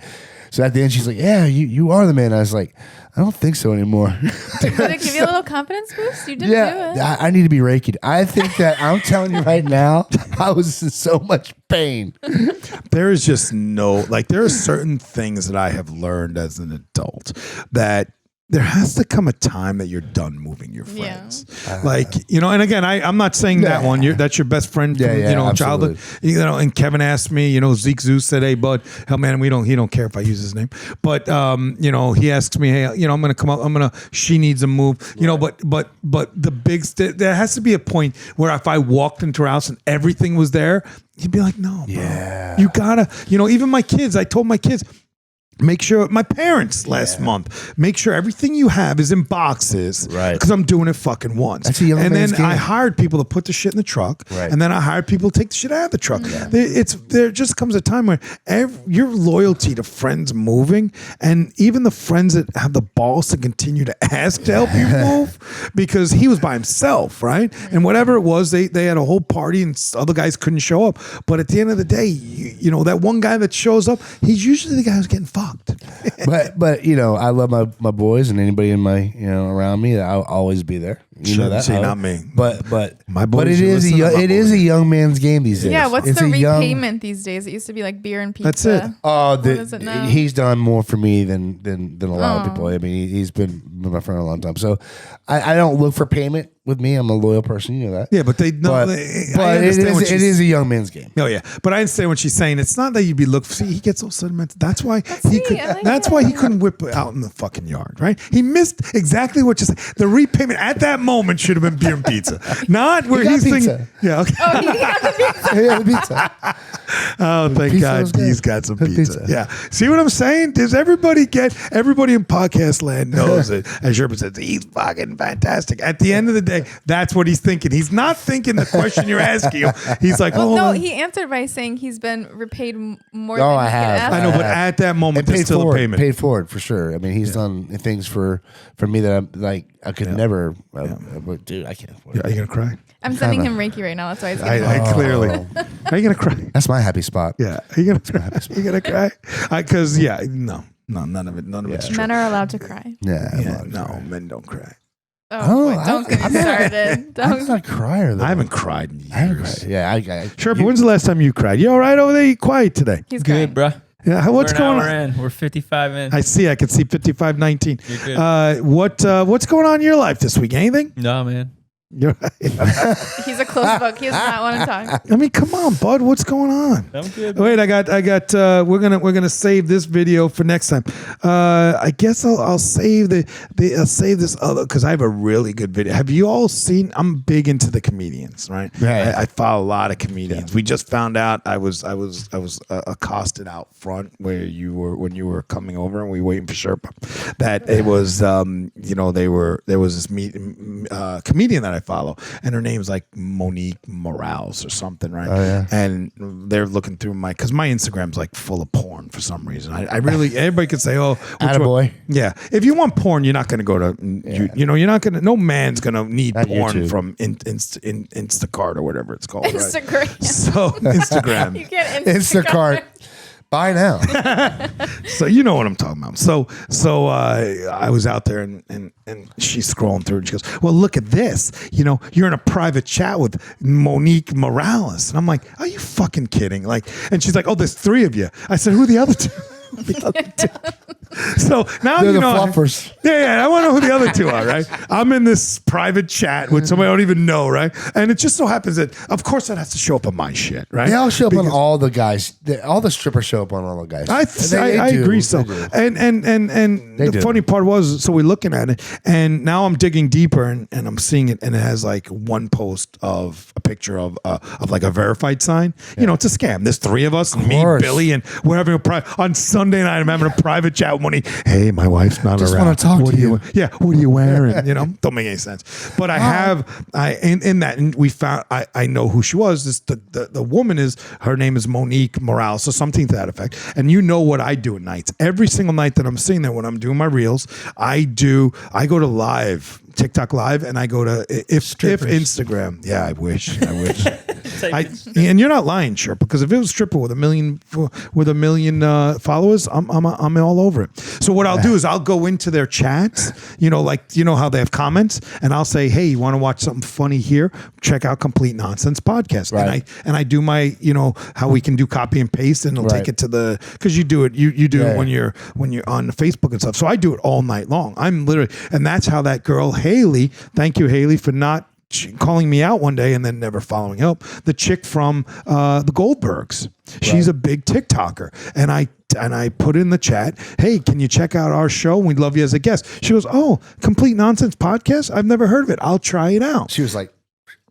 Speaker 3: So at the end, she's like, yeah, you are the man. I was like, I don't think so anymore.
Speaker 4: Did it give you a little confidence boost? You did do it.
Speaker 3: I need to be Reiki'd. I think that I'm telling you right now, I was in so much pain.
Speaker 2: there is just there are certain things that I have learned as an adult that there has to come a time that you're done moving your friends. And again, I'm not saying that one. That's your best friend from childhood. And Kevin asked me, Zeke Zeus said, "Hey, bud, hell man, he don't care if I use his name." But he asks me, "Hey, I'm gonna come up. She needs a move." But the there has to be a point where if I walked into her house and everything was there, you'd be like, "No, bro. You gotta." Even my kids. I told my kids, make sure my parents last month, make sure everything you have is in boxes, right? Because I'm doing it fucking once. And then game. I hired people to put the shit in the truck, right? And then I hired people to take the shit out of the truck. Yeah. There just comes a time where your loyalty to friends moving, and even the friends that have the balls to continue to ask to help you move, because he was by himself, right? And whatever it was, they had a whole party and other guys couldn't show up. But at the end of the day, that one guy that shows up, he's usually the guy who's getting fucked.
Speaker 3: but I love my boys and anybody in my around me. I'll always be there. Know that. See,
Speaker 2: not me.
Speaker 3: But
Speaker 2: my boys.
Speaker 3: But it is a young man's game these days.
Speaker 4: Yeah, what's the repayment these days? It used to be like beer and pizza.
Speaker 2: That's it.
Speaker 3: Oh, is it now? He's done more for me than a lot of people. I mean, he's been my friend a long time. So I don't look for payment with me. I'm a loyal person. You know that.
Speaker 2: Yeah, but they know.
Speaker 3: But it is a young man's game.
Speaker 2: Oh yeah, but I understand what she's saying. It's not that you'd be looking. See, he gets so sentimental. That's why why he couldn't whip it out in the fucking yard, right? He missed exactly what you said. The repayment at that moment should have been beer and pizza, not where he's thinking. Yeah, okay.
Speaker 4: Oh, he got the pizza.
Speaker 3: He got the pizza.
Speaker 2: Oh, thank God he's got some pizza. Yeah. See what I'm saying? Does everybody in podcast land knows it? As Sherpa says, he's fucking fantastic. At the end of the day, that's what he's thinking. He's not thinking the question you're asking him. He's like,
Speaker 4: he answered by saying he's been repaid more than
Speaker 3: I have.
Speaker 2: I know, but at that moment, there's still a payment.
Speaker 3: Paid forward for sure. I mean, he's done things for me that I'm like, I could never. Dude, I can't afford it.
Speaker 2: Are you gonna cry?
Speaker 4: I'm sending him Reiki right now. That's why he's getting
Speaker 2: I clearly. Are you gonna cry?
Speaker 3: That's my happy spot.
Speaker 2: Yeah. Are you gonna cry? Because no, none of it's true.
Speaker 4: Men are allowed to cry.
Speaker 2: Yeah. No, men don't cry.
Speaker 4: Don't get me started.
Speaker 3: I'm not a crier though.
Speaker 2: I haven't cried in years.
Speaker 3: Yeah,
Speaker 2: Sure, but when's the last time you cried? You all right over there? You quiet today?
Speaker 4: He's
Speaker 1: good, bro.
Speaker 2: Yeah, what's going on?
Speaker 1: We're 55 in.
Speaker 2: I can see 55-19.
Speaker 1: You're good.
Speaker 2: What's going on in your life this week? Anything?
Speaker 1: No, man.
Speaker 2: You're right.
Speaker 4: He's a closed book. He does not want to talk.
Speaker 2: I mean, come on, bud. What's going on?
Speaker 1: I'm good.
Speaker 2: Wait, I got. We're gonna save this video for next time. I guess I'll save I'll save this other because I have a really good video. Have you all seen? I'm big into the comedians, right? I follow a lot of comedians. Yeah. We just found out I was accosted out front when you were coming over and we were waiting for Sherpa. That it was there was this comedian that I follow, and her name's like Monique Morales or something, right?
Speaker 3: Oh, yeah.
Speaker 2: And they're looking through because my Instagram's like full of porn for some reason. I really everybody could say, oh,
Speaker 3: attaboy.
Speaker 2: Yeah. If you want porn, you're not going to go to you're not going to. No man's going to need not porn YouTube. From Instacart or whatever it's called.
Speaker 4: Instagram.
Speaker 2: Right? So Instagram.
Speaker 4: You can't
Speaker 3: Instacart. Buy now.
Speaker 2: So you know what I'm talking about. So I was out there and she's scrolling through and she goes, well, look at this. You're in a private chat with Monique Morales. And I'm like, are you fucking kidding? And she's like, oh, there's 3 of you. I said, who are the other 2? So now
Speaker 3: they're
Speaker 2: you
Speaker 3: the
Speaker 2: know.
Speaker 3: Fluffers.
Speaker 2: Yeah. I want to know who the other 2 are, right? I'm in this private chat with somebody I don't even know, right? And it just so happens that, of course, that has to show up on my shit, right?
Speaker 3: They all show up on all the guys. All the strippers show up on all the guys.
Speaker 2: I agree. So, and the funny part was, so we're looking at it, and now I'm digging deeper, and I'm seeing it, and it has like one post of a picture of like a verified sign. Yeah. It's a scam. There's 3 of us, me, Billy, and we're having on Sunday night. I'm having a private chat with Monique. Hey, my wife's not
Speaker 3: just
Speaker 2: around.
Speaker 3: Want to talk to you.
Speaker 2: Yeah, what are you wearing? Don't make any sense. But I have in that, and we found I know who she was. The woman her name is Monique Morales, or something to that effect. And you know what I do at nights. Every single night that I'm seeing there, when I'm doing my reels, I go to TikTok live, and I go to if Instagram. Yeah, I wish. And you're not lying, Sherpa, because if it was Stripper with a million followers, I'm all over it. So what I'll do is I'll go into their chats, how they have comments, and I'll say, hey, you want to watch something funny here? Check out Complete Nonsense Podcast.
Speaker 3: Right.
Speaker 2: And I do my, how we can do copy and paste, and it'll take it to because you do it, you do it when you're on Facebook and stuff. So I do it all night long. I'm literally, and that's how that girl Haley. Thank you, Haley, for not calling me out one day and then never following up. The chick from the Goldbergs. She's a big TikToker, and I put in the chat, hey, can you check out our show? We'd love you as a guest. She goes, oh, Complete Nonsense Podcast? I've never heard of it. I'll try it out.
Speaker 3: She was like,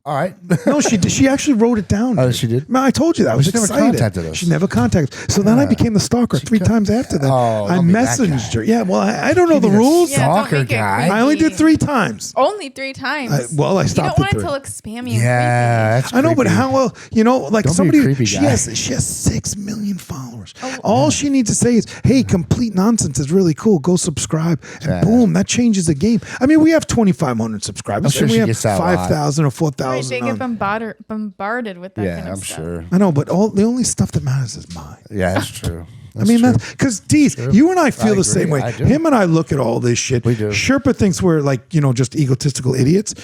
Speaker 3: all right.
Speaker 2: No, she did. She actually wrote it down.
Speaker 3: Oh, she did?
Speaker 2: Man, I told you that. I was excited.
Speaker 3: Never contacted us.
Speaker 2: She never contacted us. So then I became the stalker 3 times after that.
Speaker 3: Oh,
Speaker 2: I messaged her. Yeah, well, I don't know the rules.
Speaker 3: Stalker guy.
Speaker 2: I only did 3 times.
Speaker 4: Only 3 times.
Speaker 2: I stopped.
Speaker 4: You don't want it to look spammy.
Speaker 3: Yeah, that's
Speaker 2: I know, but how well? Like
Speaker 3: Don't
Speaker 2: somebody,
Speaker 3: be a creepy guy.
Speaker 2: she has 6 million followers. All she needs to say is, "Hey, Complete Nonsense is really cool. Go subscribe." And boom, that changes the game. I mean, we have 2,500 subscribers,
Speaker 3: I'm sure
Speaker 2: and we
Speaker 3: she
Speaker 2: have
Speaker 3: gets that a lot.
Speaker 2: 5,000 or
Speaker 4: Right,
Speaker 2: 4,000.
Speaker 4: they get bombarded with that kind of stuff.
Speaker 3: Sure.
Speaker 2: I know, but the only stuff that matters is mine.
Speaker 3: Yeah, that's true.
Speaker 2: I mean, because Dees, you and I feel the same way.
Speaker 3: I do.
Speaker 2: Him and I look at all this shit.
Speaker 3: We do.
Speaker 2: Sherpa thinks we're like, just egotistical idiots.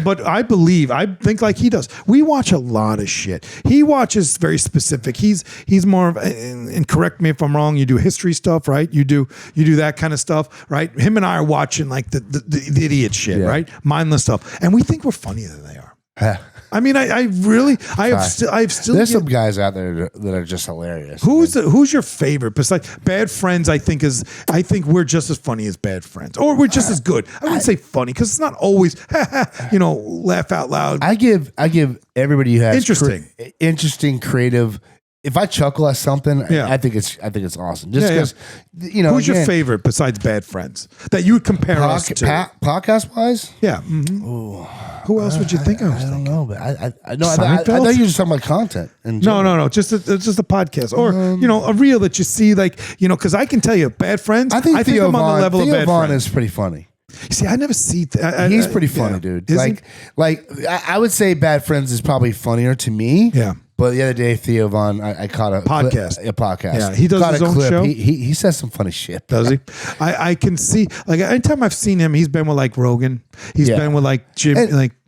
Speaker 2: But I think like he does. We watch a lot of shit. He watches very specific. He's more of, and correct me if I'm wrong, you do history stuff, right? You do that kind of stuff, right? Him and I are watching like the idiot shit, right? Mindless stuff. And we think we're funnier than they are. I mean, I have still.
Speaker 3: There's some guys out there that are just hilarious.
Speaker 2: Who's your favorite? Besides Bad Friends, I think we're just as funny as Bad Friends, or we're just as good. I wouldn't say funny because it's not always, laugh out loud.
Speaker 3: I give everybody who has
Speaker 2: interesting,
Speaker 3: creative. If I chuckle at something, I think it's awesome. Just because,
Speaker 2: Who's your favorite besides Bad Friends that you would compare us to?
Speaker 3: Podcast wise?
Speaker 2: Yeah. Mm-hmm. Who else would you think of?
Speaker 3: I don't know, but I thought you were just talking about content.
Speaker 2: No. Just a podcast or a reel that you see, like because I can tell you, Bad Friends. I think I'm on the level of Bad
Speaker 3: Vaughn
Speaker 2: Friends.
Speaker 3: Is pretty funny.
Speaker 2: See, I never see.
Speaker 3: He's pretty funny, dude. I would say Bad Friends is probably funnier to me.
Speaker 2: Yeah.
Speaker 3: But the other day, Theo Vaughn, I caught a
Speaker 2: podcast.
Speaker 3: Yeah,
Speaker 2: he does his own show.
Speaker 3: He says some funny shit.
Speaker 2: Does he? I can see, like, anytime I've seen him, he's been with like Rogan. He's been with like Jim.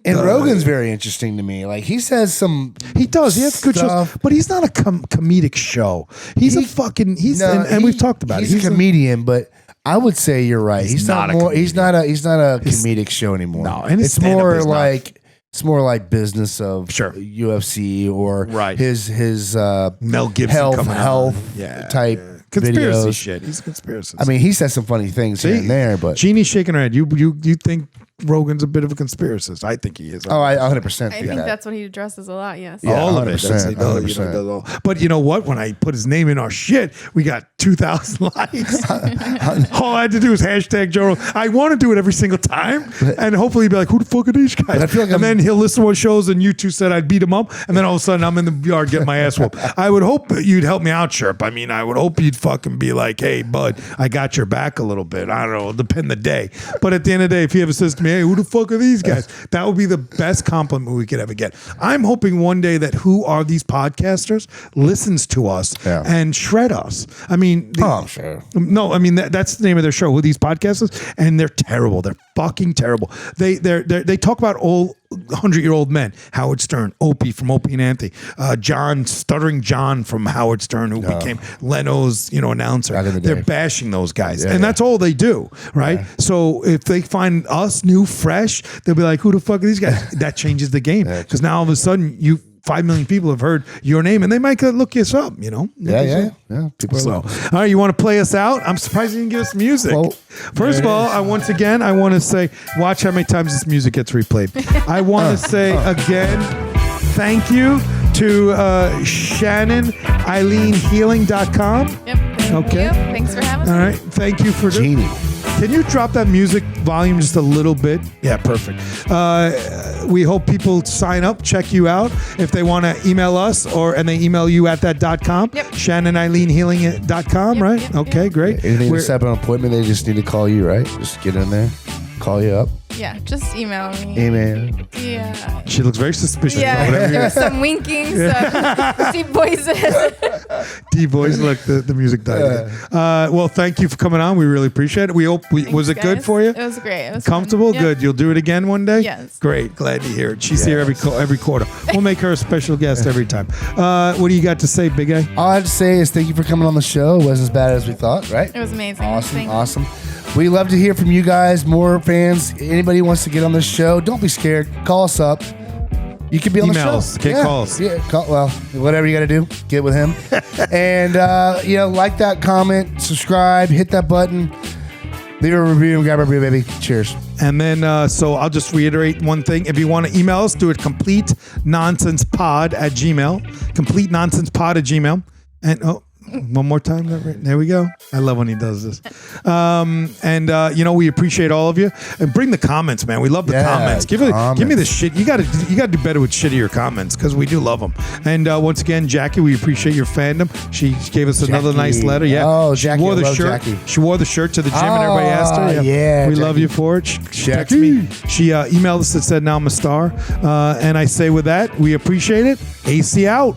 Speaker 3: And Rogan's very interesting to me. Like he says some.
Speaker 2: He does. He has good shows, but he's not a comedic show. He's and we've talked about it.
Speaker 3: He's a comedian, but I would say you're right. He's not a comedic show anymore.
Speaker 2: No, and
Speaker 3: it's more like. It's more like business of UFC or his
Speaker 2: Mel Gibson
Speaker 3: health type
Speaker 2: conspiracy
Speaker 3: videos.
Speaker 2: shit. He's a conspiracy.
Speaker 3: I mean, he says some funny things here and there, but
Speaker 2: Jeannie's shaking her head. You think Rogan's a bit of a conspiracist? I think he is.
Speaker 3: Oh, I 100%.
Speaker 4: I think that's what he addresses a lot. Yes.
Speaker 3: Yeah,
Speaker 2: all of it.
Speaker 3: 100%.
Speaker 2: But you know what? When I put his name in our shit, we got 2,000 likes. All I had to do was hashtag Joe Rogan. I want to do it every single time, and hopefully he'd be like, "Who the fuck are these guys?" I feel like then he'll listen to what shows, and you two said I'd beat him up, and then all of a sudden I'm in the yard getting my ass whooped. I would hope that you'd help me out, Sherp. I mean, I would hope you'd fucking be like, "Hey, bud, I got your back a little bit." I don't know. It'll depend the day. But at the end of the day, if he ever says to me, "Hey, who the fuck are these guys?" That would be the best compliment we could ever get. I'm hoping one day that Who Are These Podcasters listens to us and shred us. I mean,
Speaker 3: I'm sure.
Speaker 2: No, I mean that's the name of their show, Who Are These Podcasters, and they're terrible. They're fucking terrible. They talk about all 100-year-old men. Howard Stern, Opie from Opie and Anthony, Stuttering John from Howard Stern, who became Leno's announcer. They're bashing those guys, and that's all they do, right? Yeah. So if they find us new, fresh, they'll be like, "Who the fuck are these guys?" That changes the game because now all of a sudden 5 million people have heard your name, and they might look us up,
Speaker 3: Yeah. People
Speaker 2: all right, you want to play us out? I'm surprised you didn't give us music. Well, first of all, I want to say, watch how many times this music gets replayed. I want to say again, thank you to Shannon Eileen Healing.com.
Speaker 4: Yep.
Speaker 2: Okay.
Speaker 4: Thanks for having me.
Speaker 2: All right. Thank you for
Speaker 3: Jeannie.
Speaker 2: Can you drop that music volume just a little bit? Yeah, perfect. We hope people sign up, check you out. If they want to email us and they email you at that.com.
Speaker 4: Yep.
Speaker 2: ShannonEileenHealing.com, right?
Speaker 4: Yep.
Speaker 2: Okay, great.
Speaker 3: Anything to set up an appointment, they just need to call you, right? Just get in there. call you up?
Speaker 4: Yeah, just email me.
Speaker 3: Email.
Speaker 4: Yeah.
Speaker 2: She looks very suspicious.
Speaker 4: Yeah, there was some winking, some deep voices.
Speaker 2: Deep voice, look, the music died. Well, thank you for coming on. We really appreciate it. We hope. Was it good for you?
Speaker 4: It was great. It was
Speaker 2: comfortable.
Speaker 4: Fun.
Speaker 2: Good.
Speaker 4: Yep.
Speaker 2: You'll do it again one day.
Speaker 4: Yes.
Speaker 2: Great. Glad to hear it. She's here every quarter. We'll make her a special guest every time. What do you got to say, Big A?
Speaker 3: All I have to say is thank you for coming on the show. It wasn't as bad as we thought, right?
Speaker 4: It was amazing.
Speaker 3: Awesome. We love to hear from you guys, more fans. Anybody who wants to get on this show, don't be scared. Call us up. You can be on the show.
Speaker 2: Okay, calls.
Speaker 3: Yeah, well, whatever you got to do, get with him. And, like that, comment, subscribe, hit that button, leave a review, and grab a review, baby. Cheers.
Speaker 2: And then, so I'll just reiterate one thing. If you want to email us, do it completenonsensepod@gmail. Completenonsensepod@gmail. And, one more time. There we go. I love when he does this. We appreciate all of you. And bring the comments, man. We love the comments. Give me the shit. You got to do better with shittier comments because we do love them. And once again, Jackie, we appreciate your fandom. She gave us another nice letter. Yeah.
Speaker 3: Oh,
Speaker 2: she
Speaker 3: Jackie,
Speaker 2: wore the shirt.
Speaker 3: Jackie.
Speaker 2: She wore the shirt to the gym and everybody asked her.
Speaker 3: Yeah.
Speaker 2: We
Speaker 3: Jackie.
Speaker 2: love you for it. She texted me. She emailed us that said, now I'm a star. And I say with that, we appreciate it. AC out.